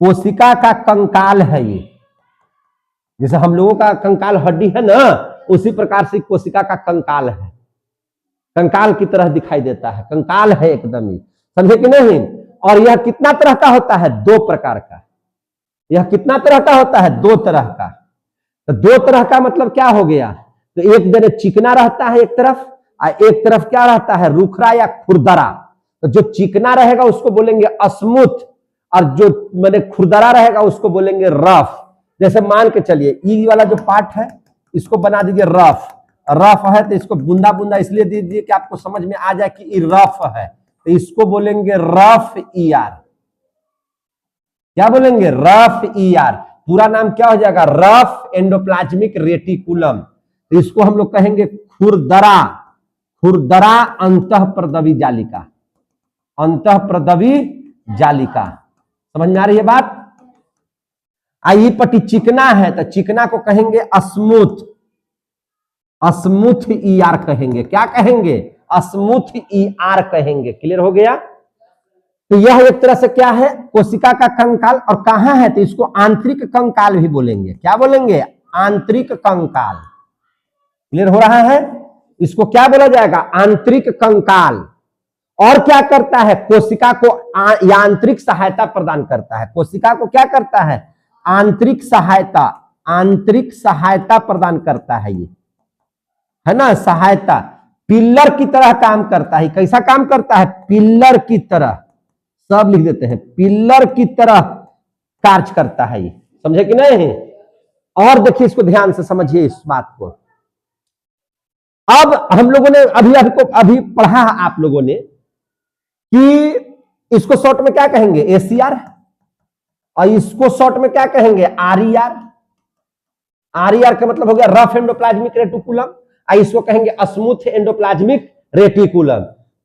S1: कोशिका का कंकाल है ये। जैसे हम लोगों का कंकाल हड्डी है ना, उसी प्रकार से कोशिका का कंकाल है। कंकाल की तरह दिखाई देता है, कंकाल है एकदम ही, समझे कि नहीं? और यह कितना तरह का होता है? 2 प्रकार का। यह कितना तरह का होता है? 2 तरह का। तो 2 तरह का मतलब क्या हो गया? तो एक जगह चिकना रहता है एक तरफ, और एक तरफ क्या रहता है? रूखरा या खुरदरा। तो जो चिकना रहेगा उसको बोलेंगे स्मूथ, और जो मैंने खुरदरा रहेगा उसको बोलेंगे रफ। जैसे मान के चलिए ई वाला जो पार्ट है इसको बना दीजिए रफ। रफ है तो इसको बूंदा बूंदा इसलिए दीजिए कि आपको समझ में आ जाए कि ये रफ है, तो इसको बोलेंगे रफ ईआर। क्या बोलेंगे? Rough ER. पूरा नाम क्या हो जाएगा? Rough endoplasmic reticulum. तो इसको हम लोग कहेंगे खुरदरा। खुरदरा अंतःप्रदवी जालिका। अंतःप्रदवी जालिका, समझ में आ रही है बात? आई पट्टी चिकना है तो चिकना को कहेंगे स्मूथ। स्मूथ ईआर कहेंगे। क्या कहेंगे? स्मूथ ईआर कहेंगे। क्लियर हो गया? तो यह एक तरह से क्या है? कोशिका का कंकाल। और कहां है? तो इसको आंतरिक कंकाल भी बोलेंगे। क्या बोलेंगे? आंतरिक कंकाल। क्लियर हो रहा है? इसको क्या बोला जाएगा? आंतरिक कंकाल। और क्या करता है? कोशिका को यांत्रिक सहायता प्रदान करता है। कोशिका को क्या करता है? आंतरिक सहायता। आंतरिक सहायता प्रदान करता है ये, है ना, सहायता। पिल्लर की तरह काम करता है। कैसा काम करता है? पिल्लर की तरह। सब लिख देते हैं, पिल्लर की तरह कार्य करता है ये, समझे कि नहीं? और देखिए इसको ध्यान से समझिए इस बात को। अब हम लोगों ने अभी पढ़ा आप लोगों ने कि इसको शॉर्ट में क्या कहेंगे? एसीआर। और इसको शॉर्ट में क्या कहेंगे? आरईआर। आरईआर का मतलब हो गया रफ एंडोप्लाज्मिक रेटिकुलम, और इसको कहेंगे स्मूथ एंडोप्लाज्मिक रेटिकुलम।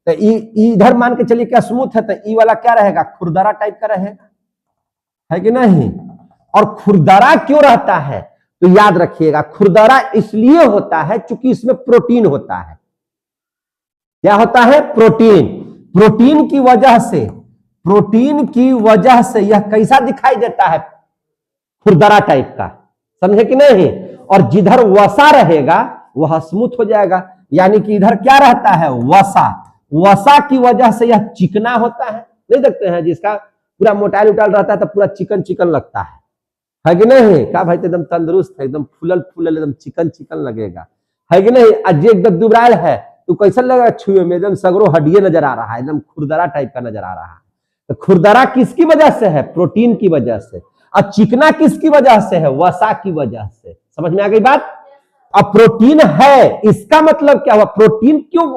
S1: तो इधर मान के चलिए कि स्मूथ है, तो ई वाला क्या रहेगा? खुरदरा टाइप का रहेगा, है कि नहीं? और खुरदरा क्यों रहता है? तो याद रखिएगा, खुरदरा इसलिए होता है क्योंकि इसमें प्रोटीन होता है। क्या होता है? प्रोटीन। प्रोटीन की वजह से यह कैसा दिखाई देता है? खुरदरा टाइप का, समझे कि नहीं? और जिधर वसा रहेगा वह स्मूथ हो जाएगा। यानी कि इधर क्या रहता है? वसा। वसा की वजह से यह चिकना होता है। नहीं देखते हैं जिसका पूरा मोटाइल उटाइल रहता है तो पूरा चिकन चिकन लगता है कि नहीं? क्या भाई? तो एकदम तंदुरुस्त है, एकदम फूलल फूलल, एकदम चिकन चिकन लगेगा, है कि नहीं? अजय एकदम दुबरायल है तो कैसा लगेगा छुए में? एकदम सगरो हड्डिये नजर आ रहा है, एकदम खुरदरा टाइप का नजर आ रहा है। तो खुरदरा किसकी वजह से है? प्रोटीन की वजह से। और चिकना किसकी वजह से है? वसा की वजह से। समझ में आ गई बात? अब प्रोटीन है, इसका मतलब क्या हुआ? प्रोटीन क्यों?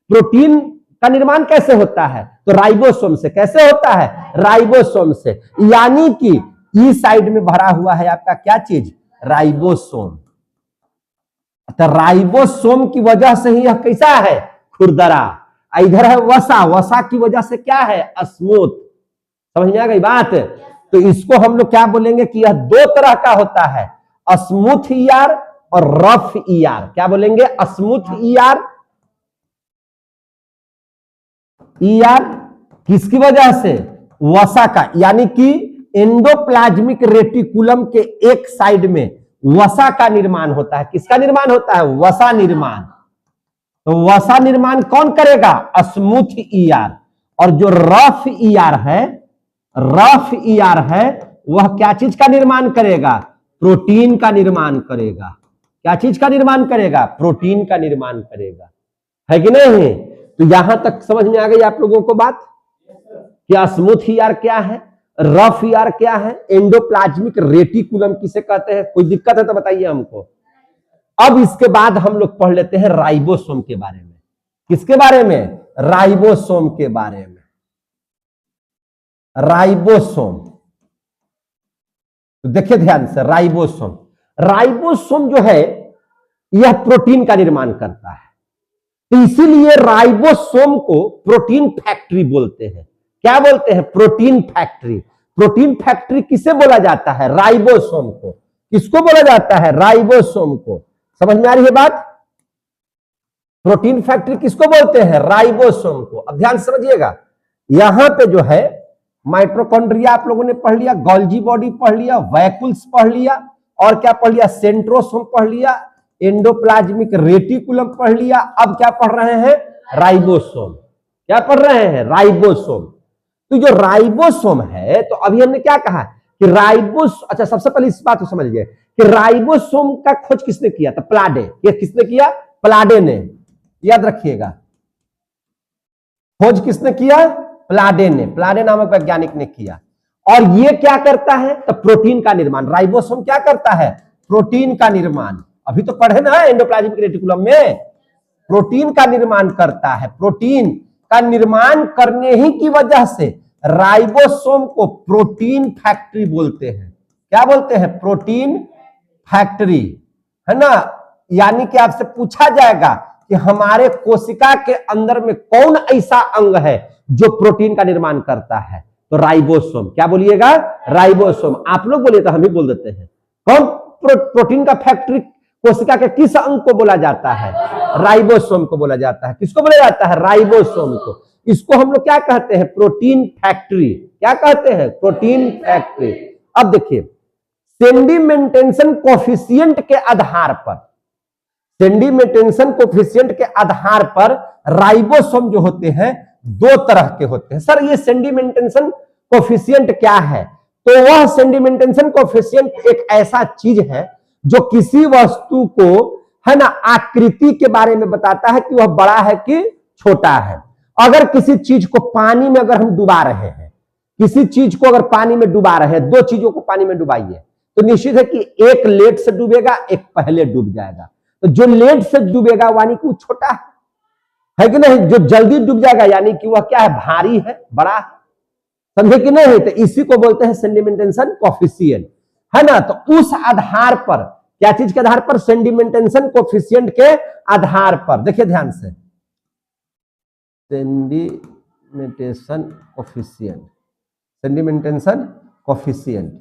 S1: प्रोटीन का निर्माण कैसे होता है? तो राइबोसोम से। कैसे होता है? राइबोसोम से। यानी कि ई साइड में भरा हुआ है आपका क्या चीज? राइबोसोम। तो राइबोसोम की वजह से ही यह कैसा है? खुरदरा। इधर है वसा, वसा की वजह से क्या है, स्मूथ। समझ में आ गई बात। तो इसको हम लोग क्या बोलेंगे कि यह दो तरह का होता है, स्मूथ ईआर और रफ ईआर। क्या बोलेंगे, स्मूथ ईआर। ईआर किसकी वजह से, वसा का, यानी कि एंडोप्लाज्मिक रेटिकुलम के एक साइड में वसा का निर्माण होता है। किसका निर्माण होता है, वसा निर्माण। तो वसा निर्माण कौन करेगा, स्मूथ ईआर। और जो रफ ईआर है, रफ ईआर है, वह क्या चीज का निर्माण करेगा, प्रोटीन का निर्माण करेगा। क्या चीज का निर्माण करेगा, प्रोटीन का निर्माण करेगा, है कि नहीं। तो यहां तक समझ में आ गई आप लोगों को बात, क्या स्मूथ ईआर क्या है, रफ ईआर क्या है, एंडोप्लाज्मिक रेटिकुलम किसे कहते हैं। कोई दिक्कत है तो बताइए हमको। अब इसके बाद हम लोग पढ़ लेते हैं राइबोसोम के बारे में। किसके बारे में, राइबोसोम के बारे में। राइबोसोम, तो देखिए ध्यान से, राइबोसोम, राइबोसोम जो है यह प्रोटीन का निर्माण करता है। तो इसीलिए राइबोसोम को प्रोटीन फैक्ट्री बोलते हैं। क्या बोलते हैं, प्रोटीन फैक्ट्री। प्रोटीन फैक्ट्री किसे बोला जाता है, राइबोसोम को। किसको बोला जाता है, राइबोसोम को। समझ में आ रही है बात, प्रोटीन फैक्ट्री किसको बोलते हैं, राइबोसोम को। अब ध्यान समझिएगा, यहां पे जो है माइटोकॉन्ड्रिया आप लोगों ने पढ़ लिया, गोल्जी बॉडी पढ़ लिया, वैकुल्स पढ़ लिया, और क्या पढ़ लिया, सेंट्रोसोम पढ़ लिया, एंडोप्लाज्मिक रेटिकुलम पढ़ लिया। अब क्या पढ़ रहे हैं, राइबोसोम। क्या पढ़ रहे हैं, राइबोसोम। तो जो राइबोसोम है, तो अभी हमने क्या कहा कि अच्छा सबसे पहले इस बात को समझिए कि राइबोसोम का खोज किसने किया था, प्लाडे। ये किसने किया, प्लाडे ने, याद रखिएगा। खोज किसने किया, प्लाडे ने, प्लाडे नामक वैज्ञानिक ने किया। और ये क्या करता है, तो प्रोटीन का निर्माण। राइबोसोम क्या करता है, प्रोटीन का निर्माण। अभी तो पढ़े ना एंडोप्लाज्मिक रेटिकुलम में, प्रोटीन का निर्माण करता है। प्रोटीन का निर्माण करने ही की वजह से राइबोसोम को प्रोटीन फैक्ट्री बोलते हैं। क्या बोलते हैं, प्रोटीन फैक्ट्री, है ना। यानी कि आपसे पूछा जाएगा कि हमारे कोशिका के अंदर में कौन ऐसा अंग है जो प्रोटीन का निर्माण करता है, तो राइबोसोम। क्या बोलिएगा, राइबोसोम। आप लोग बोलिए तो हम ही बोल देते हैं। कौन प्रोटीन का फैक्ट्री कोशिका के किस अंग को बोला जाता है, राइबोसोम को बोला जाता है। किसको बोला जाता है, राइबोसोम को। इसको हम लोग क्या कहते हैं, प्रोटीन फैक्ट्री। क्या कहते हैं, प्रोटीन फैक्ट्री। अब देखिए, सेंडिमेंटेशन कोफिशिएंट के आधार पर, सेंडिमेंटेशन कोफिशिएंट के आधार पर राइबोसोम जो होते हैं दो तरह के होते हैं। सर ये सेंडिमेंटेशन कोफिशिएंट क्या है, तो वह सेंडिमेंटेशन कोफिशिएंट एक ऐसा चीज है जो किसी वस्तु को, है ना, आकृति के बारे में बताता है कि वह बड़ा है कि छोटा है। अगर किसी चीज को पानी में अगर हम डुबा रहे हैं, किसी चीज को अगर पानी में डुबा रहे हैं, दो चीजों को पानी में डुबाइए, तो निश्चित है कि एक लेट से डूबेगा, एक पहले डूब जाएगा। तो जो लेट से डूबेगा यानी कि वो छोटा है कि नहीं, जो जल्दी डूब जाएगा यानी कि वह क्या है, भारी है, बड़ा है। समझे कि नहीं। तो इसी को बोलते हैं सेंडिमेंटेशन कोफिशिएंट, है ना। तो उस आधार पर, क्या चीज के आधार पर, सेंडिमेंटेशन कोफिशिएंट के आधार पर। देखिए ध्यान से, सेंडिमेंटेशन कोफिशिएंट, सेंडिमेंटेशन कोफिशिएंट,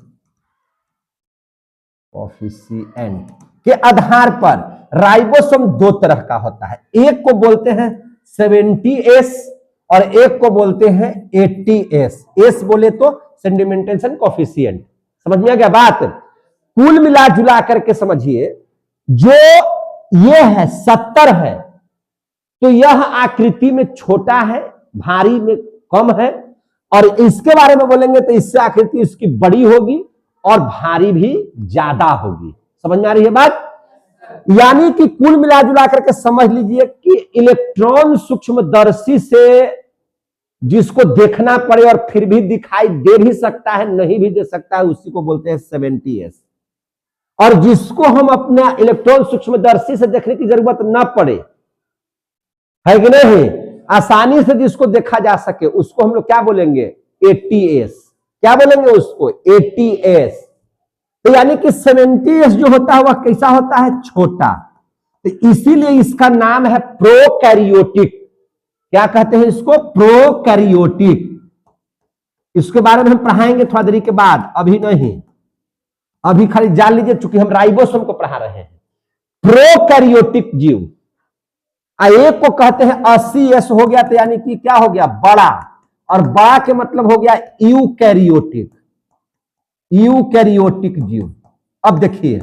S1: कोफिशिएंट के आधार पर राइबोसोम दो तरह का होता है। एक को बोलते हैं 70S और एक को बोलते हैं 80S। एस बोले तो सेंडिमेंटेशन कोफिशिएंट। समझ में आ गया बात। कुल मिला जुला करके समझिए, जो ये है 70 है, तो यह आकृति में छोटा है, भारी में कम है। और इसके बारे में बोलेंगे तो इससे आकृति इसकी बड़ी होगी और भारी भी ज्यादा होगी। समझ में आ रही है बात। यानी कि कुल मिला जुला करके समझ लीजिए कि इलेक्ट्रॉन सूक्ष्मदर्शी से जिसको देखना पड़े और फिर भी दिखाई दे भी सकता है, नहीं भी दे सकता है, उसी को बोलते हैं 70S। और जिसको हम अपना इलेक्ट्रॉन सूक्ष्मदर्शी से देखने की जरूरत ना पड़े, है कि नहीं, आसानी से जिसको देखा जा सके, उसको हम लोग क्या बोलेंगे, 80S। क्या बोलेंगे उसको, 80S। तो यानी कि 70S जो होता है वह कैसा होता है, छोटा। तो इसीलिए इसका नाम है प्रोकैरियोटिक। क्या कहते हैं इसको? प्रोकैरियोटिक। इसके बारे में हम पढ़ाएंगे थोड़ा देरी के बाद, अभी नहीं, अभी खाली जान लीजिए चूंकि हम राइबोसोम को पढ़ा रहे हैं। प्रोकैरियोटिक जीव, एक को कहते हैं 80S हो गया तो यानी कि क्या हो गया? बड़ा, और बड़ा के मतलब हो गया यूकैरियोटिक। यूकैरियोटिक जीव। अब देखिए,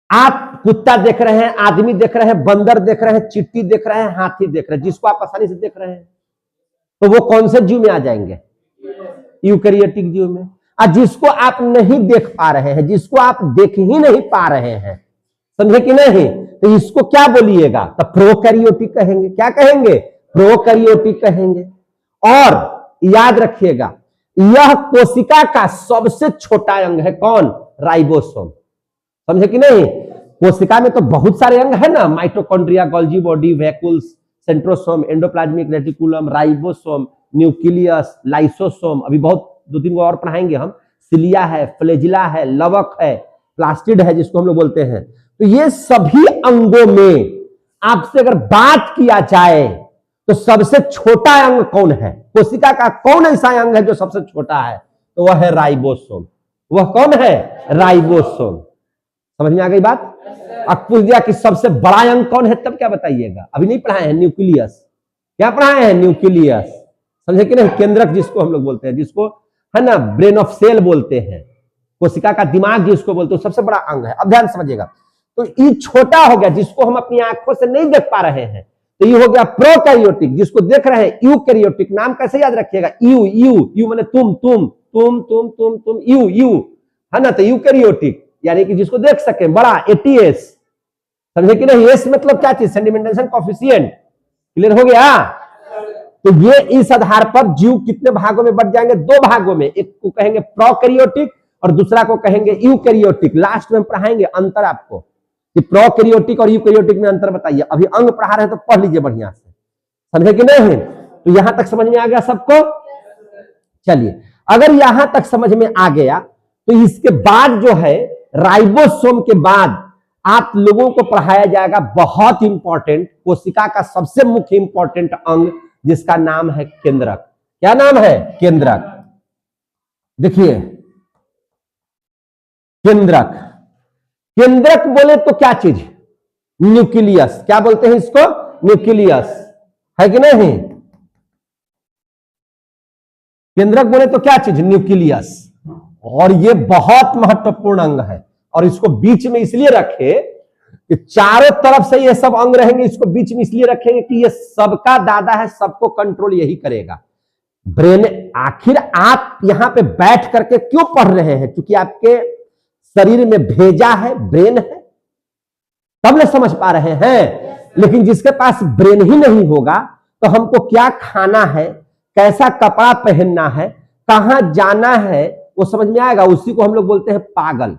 S1: आप कुत्ता देख रहे हैं, आदमी देख रहे हैं, बंदर देख रहे हैं, चींटी देख रहे हैं, हाथी देख रहे हैं, जिसको आप आसानी से देख रहे हैं, तो वो कौन से जीव में आ जाएंगे? यूकैरियोटिक जीव में। और जिसको आप नहीं देख पा रहे हैं, जिसको आप देख ही नहीं पा रहे हैं, समझे कि नहीं, तो इसको क्या बोलिएगा? तो प्रोकैरियोटिक कहेंगे। क्या कहेंगे? प्रोकैरियोटिक कहेंगे। और याद रखिएगा, यह कोशिका का सबसे छोटा अंग है। कौन? राइबोसोम। समझे कि नहीं? कोशिका में तो बहुत सारे अंग है ना, mitochondria, Golgi body, vacuoles, centrosome, endoplasmic reticulum, ribosome, nucleus, lysosome, अभी बहुत 2-3 को और पढ़ाएंगे हम। सिलिया है, फ्लैजिला है, लवक है, प्लास्टिड है जिसको हम लोग बोलते हैं। तो ये सभी अंगों में आपसे अगर बात किया जाए तो सबसे छोटा अंग कौन है? कोशिका का कौन ऐसा अंग है जो सबसे छोटा है? तो वह है राइबोसोम। वह कौन है? राइबोसोम। समझ में आ गई बात? अब पूछ दिया कि सबसे बड़ा अंग कौन है, तब क्या बताइएगा? अभी नहीं पढ़ाए हैं? न्यूक्लियस। क्या पढ़ाए हैं? न्यूक्लियस। समझे कि नहीं? केंद्रक जिसको हम लोग बोलते हैं, जिसको है ना ब्रेन ऑफ सेल बोलते हैं, कोशिका का दिमाग जिसको बोलते हैं, सबसे बड़ा अंग है। अब ध्यान समझिएगा, तो ये छोटा हो गया जिसको हम अपनी आंखों से नहीं देख पा रहे हैं, तो ये हो गया प्रोकैरियोटिक। जिसको देख रहे हैं यूकैरियोटिक। नाम कैसे याद रखिएगा? यू यू यू माने तुम यू यू है ना, तो यूकैरियोटिक यानी कि जिसको देख सके, बड़ा, ATS। समझे कि नहीं? एस मतलब क्या चीज? Sedimentation coefficient. क्लियर हो गया? तो ये इस आधार पर जीव कितने भागों में बढ़ जाएंगे? 2 भागों में। एक को कहेंगे प्रोकैरियोटिक और दूसरा को कहेंगे यूकैरियोटिक। लास्ट में हम पढ़ाएंगे अंतर आपको कि प्रोकैरियोटिक और यूकैरियोटिक में अंतर बताइए। अभी अंग पढ़ा रहे हैं तो पढ़ लीजिए बढ़िया से। समझे कि नहीं? तो यहां तक समझ में आ गया सबको? चलिए, अगर यहां तक समझ में आ गया तो इसके बाद जो है राइबोसोम के बाद आप लोगों को पढ़ाया जाएगा बहुत इंपॉर्टेंट, कोशिका का सबसे मुख्य इंपॉर्टेंट अंग जिसका नाम है केंद्रक। क्या नाम है? केंद्रक। देखिए, केंद्रक, केंद्रक बोले तो क्या चीज? न्यूक्लियस। क्या बोलते हैं इसको? न्यूक्लियस, है कि नहीं? केंद्रक बोले तो क्या चीज? न्यूक्लियस। और ये बहुत महत्वपूर्ण अंग है, और इसको बीच में इसलिए रखे कि चारों तरफ से ये सब अंग रहेंगे, इसको बीच में इसलिए रखेंगे कि ये सबका दादा है, सबको कंट्रोल यही करेगा। ब्रेन, आखिर आप यहां पे बैठ करके क्यों पढ़ रहे हैं? क्योंकि आपके शरीर में भेजा है, ब्रेन है, तब ना समझ पा रहे हैं। लेकिन जिसके पास ब्रेन ही नहीं होगा तो हमको क्या खाना है, कैसा कपड़ा पहनना है, कहां जाना है, वो समझ में आएगा? उसी को हम लोग बोलते हैं पागल।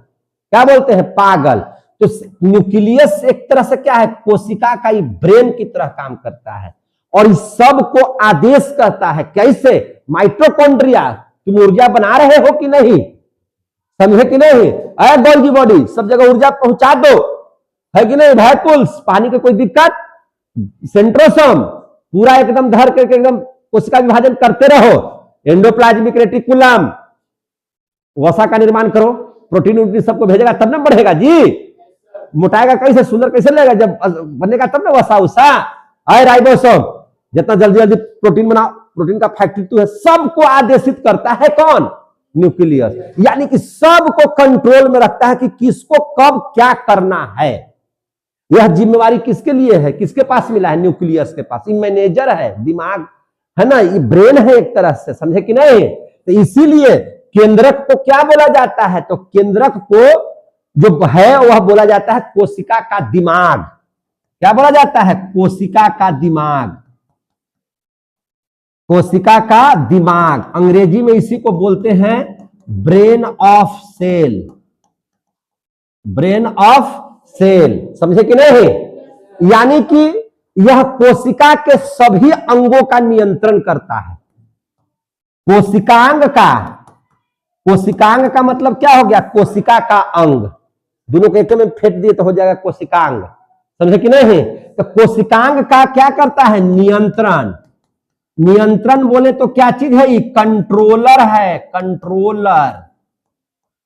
S1: क्या बोलते हैं? पागल। तो न्यूक्लियस एक तरह से क्या है? कोशिका का ही ब्रेन की तरह काम करता है और इस सब को आदेश करता है। कैसे? माइटोकॉन्ड्रिया, तुम ऊर्जा बना रहे हो कि नहीं? समझे कि नहीं? गोल्गी बॉडी, सब जगह ऊर्जा पहुंचा दो, है कि नहीं? वैक्यूल्स, पानी की कोई दिक्कत, सेंट्रोसोम, पूरा एकदम धर करके एकदम कोशिका विभाजन करते रहो, एंडोप्लाज्मिक रेटिकुलम, वसा का निर्माण करो, प्रोटीन वोटीन सबको भेजेगा तब ना बढ़ेगा जी। मोटाएगा कैसे? सुंदर कैसे लगेगा? जब बनेगा तब ना वसा उसा। राइबोसोम, जितना जल्दी जल्दी प्रोटीन बनाओ, प्रोटीन का फैक्ट्री तो है। सबको आदेशित करता है कौन? न्यूक्लियस। यानी कि सबको कंट्रोल में रखता है कि किसको कब क्या करना है। यह जिम्मेवारी किसके लिए है? किसके पास मिला है? न्यूक्लियस के पास। ये मैनेजर है, दिमाग है ना, ये ब्रेन है एक तरह से। समझे कि नहीं? तो इसीलिए केंद्रक को क्या बोला जाता है? तो केंद्रक को जो है वह बोला जाता है कोशिका का दिमाग। क्या बोला जाता है? कोशिका का दिमाग। कोशिका का दिमाग, अंग्रेजी में इसी को बोलते हैं brain of cell. Brain of cell, समझे कि नहीं? यानी कि यह कोशिका के सभी अंगों का नियंत्रण करता है। कोशिकांग का, कोशिकांग का मतलब क्या हो गया? कोशिका का अंग। दोनों को एक में फेंट दिए तो हो जाएगा कोशिकांग। समझे कि नहीं? तो कोशिकांग का क्या करता है? नियंत्रण। नियंत्रण बोले तो क्या चीज है? ये कंट्रोलर है, कंट्रोलर।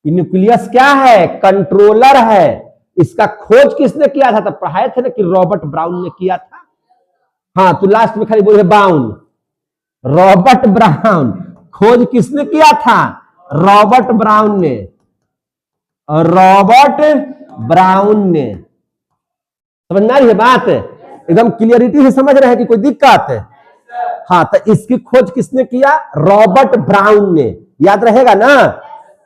S1: न्यूक्लियस क्या है? कंट्रोलर है। इसका खोज किसने किया था? तो पढ़ाए थे ना कि रॉबर्ट ब्राउन ने किया था। हाँ, तो लास्ट में खाली बोले ब्राउन, रॉबर्ट ब्राउन। खोज किसने किया था? रॉबर्ट ब्राउन ने, रॉबर्ट ब्राउन ने। समझ में आ रही है बात? एकदम क्लियरिटी से समझ रहे हैं कि कोई दिक्कत है? हाँ, तो इसकी खोज किसने किया? रॉबर्ट ब्राउन ने। याद रहेगा ना?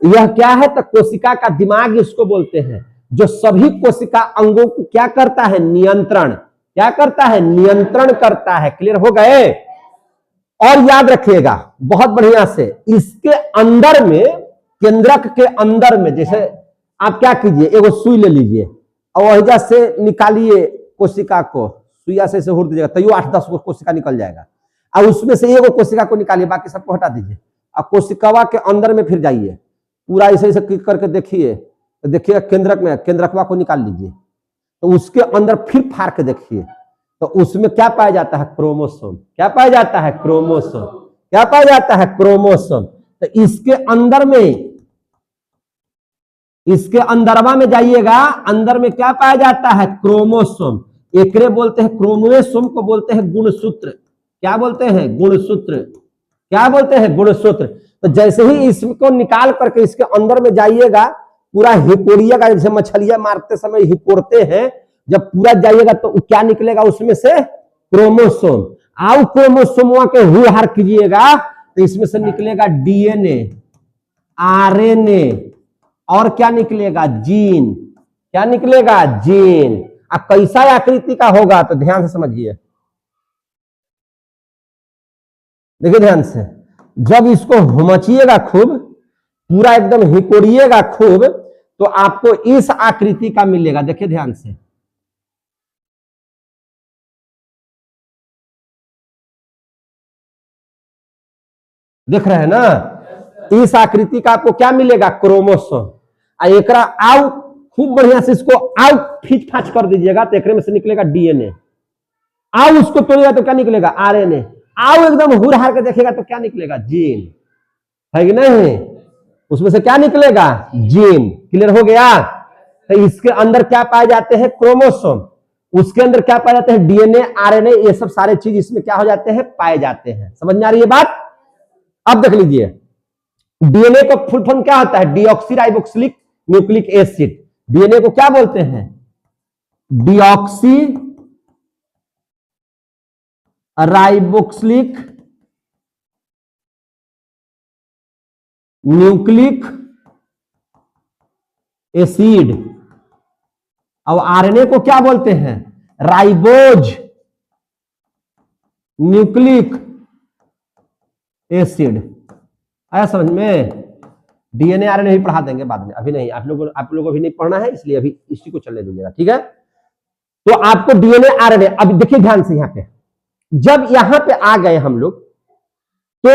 S1: यह क्या है? तो कोशिका का दिमाग इसको बोलते हैं, जो सभी कोशिका अंगों को क्या करता है? नियंत्रण। क्या करता है? नियंत्रण करता है। क्लियर हो गए? और याद रखिएगा बहुत बढ़िया से, इसके अंदर में, केंद्रक के अंदर में, जैसे आप क्या कीजिए, एगो सुई ले लीजिए और वहीजा से निकालिए कोशिका को, सुइया से हुर दीजिएगा, तैयो 8-10 कोशिका निकल जाएगा। और उसमें से एगो कोशिका को निकालिए, बाकी सबको हटा दीजिए। और कोशिकावा के अंदर में फिर जाइए, पूरा ऐसे ऐसे क्लिक करके देखिए, तो देखिएगा केंद्रक में, केंद्रकवा को निकाल लीजिए, तो उसके अंदर फिर फाड़ के देखिए, तो उसमें क्या पाया जाता है? क्रोमोसोम। क्या पाया जाता है? क्रोमोसोम। क्या पाया जाता है? क्रोमोसोम। तो इसके अंदर में, इसके अंदरवा में जाइएगा, अंदर में क्या पाया जाता है? क्रोमोसोम। एकरे बोलते हैं, क्रोमोसोम को बोलते हैं गुणसूत्र। क्या बोलते हैं? गुणसूत्र। क्या बोलते हैं? गुणसूत्र। तो जैसे ही इसको निकाल करके इसके अंदर में जाइएगा, पूरा हिकोड़िएगा, जैसे मछलियां मारते समय हिकोड़ते हैं, जब पूरा जाइएगा तो क्या निकलेगा उसमें से? क्रोमोसोम। आओ क्रोमोसोम के हुहार कीजिएगा तो इसमें से निकलेगा डीएनए, आरएनए, और क्या निकलेगा? जीन। क्या निकलेगा? जीन। अब कैसा आकृति का होगा तो ध्यान से समझिए, देखिए ध्यान से। जब इसको हुमचिएगा खूब, पूरा एकदम हिकोड़िएगा खूब, तो आपको इस आकृति का मिलेगा। देखिए ध्यान से, देख रहे हैं ना? इस आकृति का आपको क्या मिलेगा? क्रोमोसोम। एकरा आओ खूब बढ़िया से इसको आओ खींच फाच कर दीजिएगा, तो एकरे में से निकलेगा डीएनए। आओ उसको तोड़िएगा तो क्या निकलेगा? आरएनए। आओ एकदम हुर हार के देखेगा तो क्या निकलेगा? जीन। है कि नहीं? उसमें से क्या निकलेगा? जीन। क्लियर हो गया? तो इसके अंदर क्या पाए जाते हैं? क्रोमोसोम। उसके अंदर क्या पाए जाते हैं? डीएनए, आरएनए, ये सब सारे चीज इसमें क्या हो जाते हैं? पाए जाते हैं। समझ में आ रही है बात? अब देख लीजिए, डीएनए का फुल फॉर्म क्या होता है? Deoxy riboxylic nucleic acid. DNA को क्या बोलते हैं? Deoxy riboxylic nucleic acid. अब आरएनए को क्या बोलते हैं? Ribose nucleic acid. आया समझ में? डीएनए आरएनए भी पढ़ा देंगे बाद में, अभी नहीं। आप लोगों को अभी नहीं पढ़ना है, इसलिए अभी इसी को चलने दीजिएगा, ठीक है? तो आपको डीएनए आरएनए, अब देखिए ध्यान से, यहां पे जब यहां पे आ गए हम लोग, तो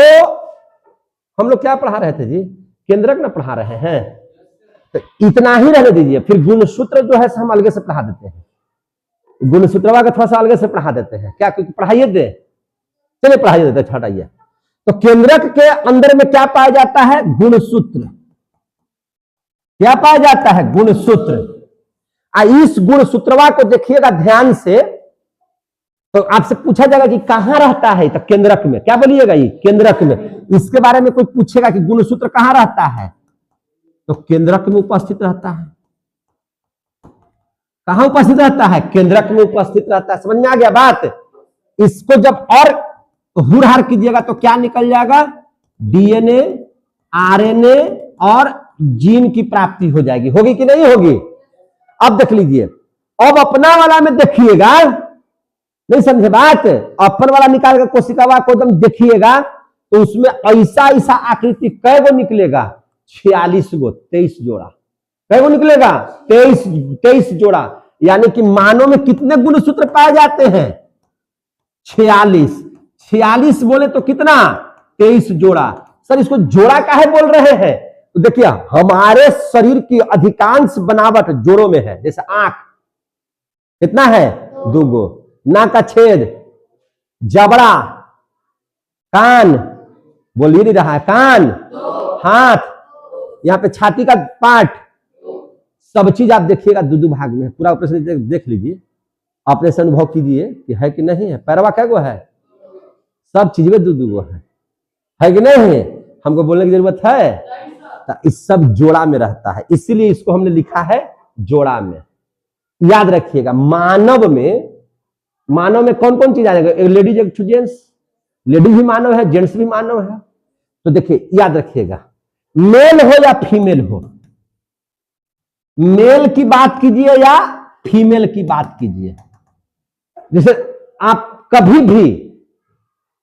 S1: हम लोग क्या पढ़ा रहे थे जी? केंद्रक ना पढ़ा रहे हैं, तो इतना ही रहने दीजिए। फिर गुणसूत्र जो है हम अलग से पढ़ा देते हैं, गुणसूत्रवा का थोड़ा सा अलग से पढ़ा देते हैं। क्या पढ़ाइए दे? चलिए पढ़ाइए देते, हटाइए। तो केंद्रक के अंदर में क्या पाया जाता है? गुणसूत्र। क्या पाया जाता है? गुणसूत्र। इस गुणसूत्रवा को देखिएगा ध्यान से, तो आपसे पूछा जाएगा कि कहां रहता है? तो केंद्रक में। क्या बोलिएगा? ये केंद्रक में। इसके बारे में कोई पूछेगा कि गुणसूत्र कहां रहता है, तो केंद्रक में उपस्थित रहता है। कहां उपस्थित रहता है? केंद्रक में उपस्थित रहता है। समझ में आ गया बात? इसको जब और हुर हार कीजिएगा तो क्या निकल जाएगा? डीएनए, आरएनए और जीन की प्राप्ति हो जाएगी। होगी कि नहीं होगी? अब देख लीजिए, अब अपना वाला में देखिएगा, नहीं समझे बात? अपन वाला निकाल कर कोशिकावा को एकदम देखिएगा, तो उसमें ऐसा ऐसा आकृति कै गो निकलेगा? 46 गो, 23 जोड़ा। कै गो निकलेगा? 23 जोड़ा। यानी कि मानव में कितने गुणसूत्र पाए जाते हैं? 46। 46 बोले तो कितना? 23 जोड़ा। सर इसको जोड़ा काहे बोल रहे हैं? तो देखिए, हमारे शरीर की अधिकांश बनावट जोड़ों में है। जैसे आंख कितना है? 2 गो, नाक का छेद, जबड़ा, कान, बोल ही नहीं रहा है, कान, हाथ, यहाँ पे छाती का पार्ट, सब चीज आप देखिएगा दो भाग में। पूरा ऑपरेशन देख लीजिए, अपने से अनुभव कीजिए कि है कि नहीं है। पैरवा कैगो है, सब चीज में दो है कि नहीं है, हमको बोलने की जरूरत है। तो इस सब जोड़ा में रहता है, इसीलिए इसको हमने लिखा है जोड़ा में। याद रखिएगा, मानव में कौन कौन चीज आ जाएगा, एक लेडीज एक जेंट्स, लेडीज भी मानव है, जेंट्स भी मानव है। तो देखिए याद रखिएगा, मेल हो या फीमेल हो, मेल की बात कीजिए या फीमेल की बात कीजिए, जैसे आप कभी भी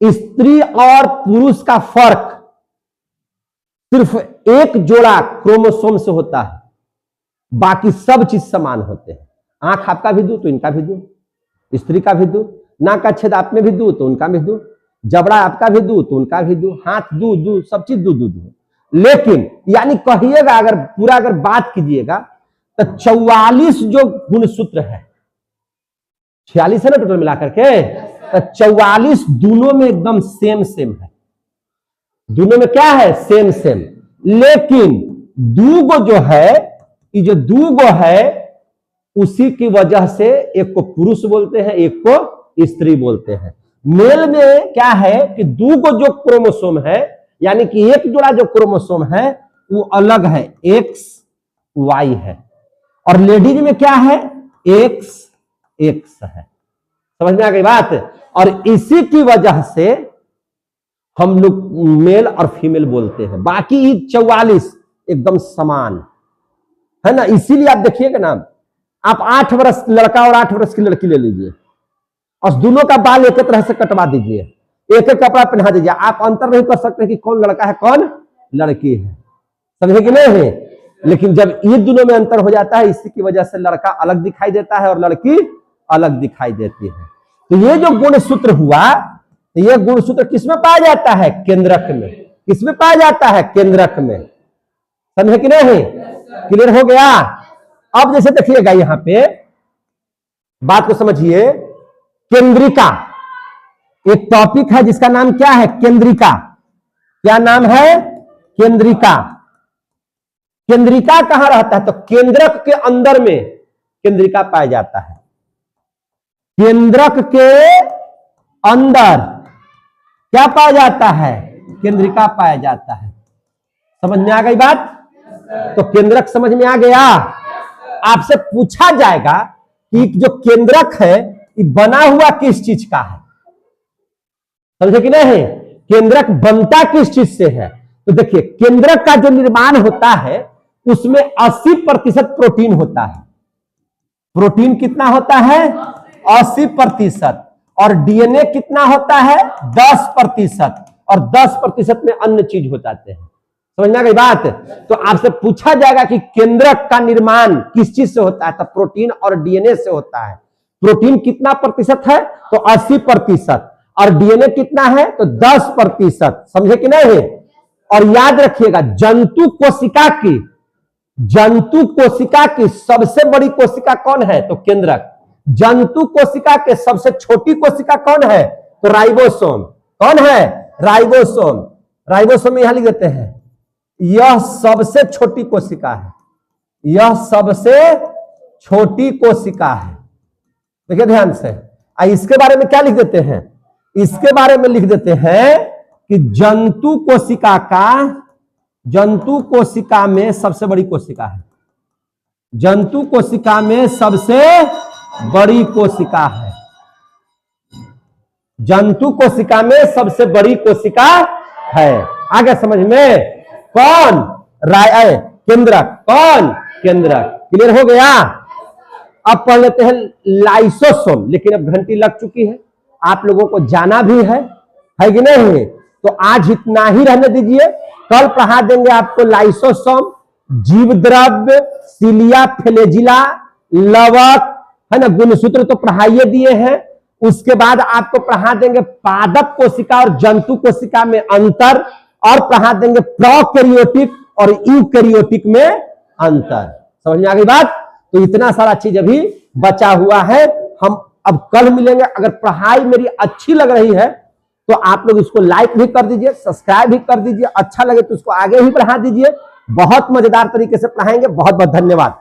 S1: स्त्री और पुरुष का फर्क सिर्फ एक जोड़ा क्रोमोसोम से होता है, बाकी सब चीज समान होते हैं। आंख आपका भी दो तो इनका भी दो, स्त्री का भी दो, नाक का छेद आप में भी दो तो उनका भी दो, जबड़ा आपका भी दो तो उनका भी दो, हाथ दो, सब चीज दो। लेकिन यानी कहिएगा, अगर बात कीजिएगा तो 44 जो गुणसूत्र है, 46 है ना टोटल मिलाकर के, तो 44 दोनों में एकदम सेम है, दोनों में क्या है, सेम। लेकिन दूगो जो है, ये जो दूगो है, उसी की वजह से एक को पुरुष बोलते हैं, एक को स्त्री बोलते हैं। मेल में क्या है कि दूगो जो क्रोमोसोम है, यानी कि एक जोड़ा जो क्रोमोसोम है वो अलग है, एक्स वाई है, और लेडीज में क्या है, एक्स है। समझ में आ गई बात। और इसी की वजह से हम लोग मेल और फीमेल बोलते हैं, बाकी 44 एकदम समान है ना। इसीलिए आप देखिएगा ना, आप 8 वर्ष लड़का और 8 वर्ष की लड़की ले लीजिए और दोनों का बाल एक तरह से कटवा दीजिए, एक कपड़ा पहना दीजिए, आप अंतर नहीं कर सकते कि कौन लड़का है कौन लड़की है, समझे कि नहीं है। लेकिन जब ये दोनों में अंतर हो जाता है, इसी की वजह से लड़का अलग दिखाई देता है और लड़की अलग दिखाई देती है। तो ये जो गुणसूत्र हुआ, ये गुणसूत्र किसमें पाया जाता है, केंद्रक में। किसमें पाया जाता है, केंद्रक में, समझे कि नहीं, क्लियर हो गया। अब जैसे देखिएगा यहां पे बात को समझिए, केंद्रिका एक टॉपिक है जिसका नाम क्या है, केंद्रिका। क्या नाम है, केंद्रिका। केंद्रिका कहां रहता है, तो केंद्रक के अंदर में केंद्रिका पाया जाता है। केंद्रक के अंदर क्या पाया जाता है, केंद्रिका पाया जाता है। समझ में आ गई बात। तो केंद्रक समझ में आ गया। आपसे पूछा जाएगा कि जो केंद्रक है ये बना हुआ किस चीज का है, समझे कि नहीं, केंद्रक बनता किस चीज से है। तो देखिए, केंद्रक का जो निर्माण होता है उसमें 80% प्रोटीन होता है। प्रोटीन कितना होता है, 80%, और डीएनए कितना होता है, 10%, और 10% में अन्य चीज हो जाते हैं। समझ में आ गई बात। तो आपसे पूछा जाएगा कि केंद्रक का निर्माण किस चीज से होता है, तो प्रोटीन और डीएनए से होता है। प्रोटीन कितना प्रतिशत है, तो 80%, और डीएनए कितना है, तो 10%। समझे कि नहीं। और याद रखिएगा, जंतु कोशिका की सबसे बड़ी कोशिका कौन है, तो केंद्रक। जंतु कोशिका के सबसे छोटी कोशिका कौन है, तो राइबोसोम। कौन है, राइबोसोम। राइबोसोम यहां लिख देते हैं, यह सबसे छोटी कोशिका है, यह सबसे छोटी कोशिका है। देखिए ध्यान से, इसके बारे में क्या लिख देते हैं, इसके बारे में लिख देते हैं कि जंतु कोशिका में सबसे बड़ी कोशिका है, जंतु कोशिका में सबसे बड़ी कोशिका है, जंतु कोशिका में सबसे बड़ी कोशिका है। आगे समझ में, कौन, केंद्रक। कौन, केंद्रक। क्लियर हो गया। अब पढ़ लेते हैं लाइसोसोम, लेकिन अब घंटी लग चुकी है, आप लोगों को जाना भी है कि नहीं। तो आज इतना ही रहने दीजिए, कल पढ़ा देंगे आपको लाइसोसोम, जीव द्रव्य, सिलिया, फ्लैजिला, लवक, है ना, गुणसूत्र तो पढ़ाइए दिए हैं। उसके बाद आपको पढ़ा देंगे पादप कोशिका और जंतु कोशिका में अंतर, और पढ़ा देंगे प्रोकैरियोटिक और यूकैरियोटिक में अंतर। समझ में आ गई बात। तो इतना सारा चीज अभी बचा हुआ है, हम अब कल मिलेंगे। अगर पढ़ाई मेरी अच्छी लग रही है तो आप लोग इसको लाइक भी कर दीजिए, सब्सक्राइब भी कर दीजिए, अच्छा लगे तो उसको आगे ही बढ़ा दीजिए। बहुत मजेदार तरीके से पढ़ाएंगे। बहुत बहुत धन्यवाद।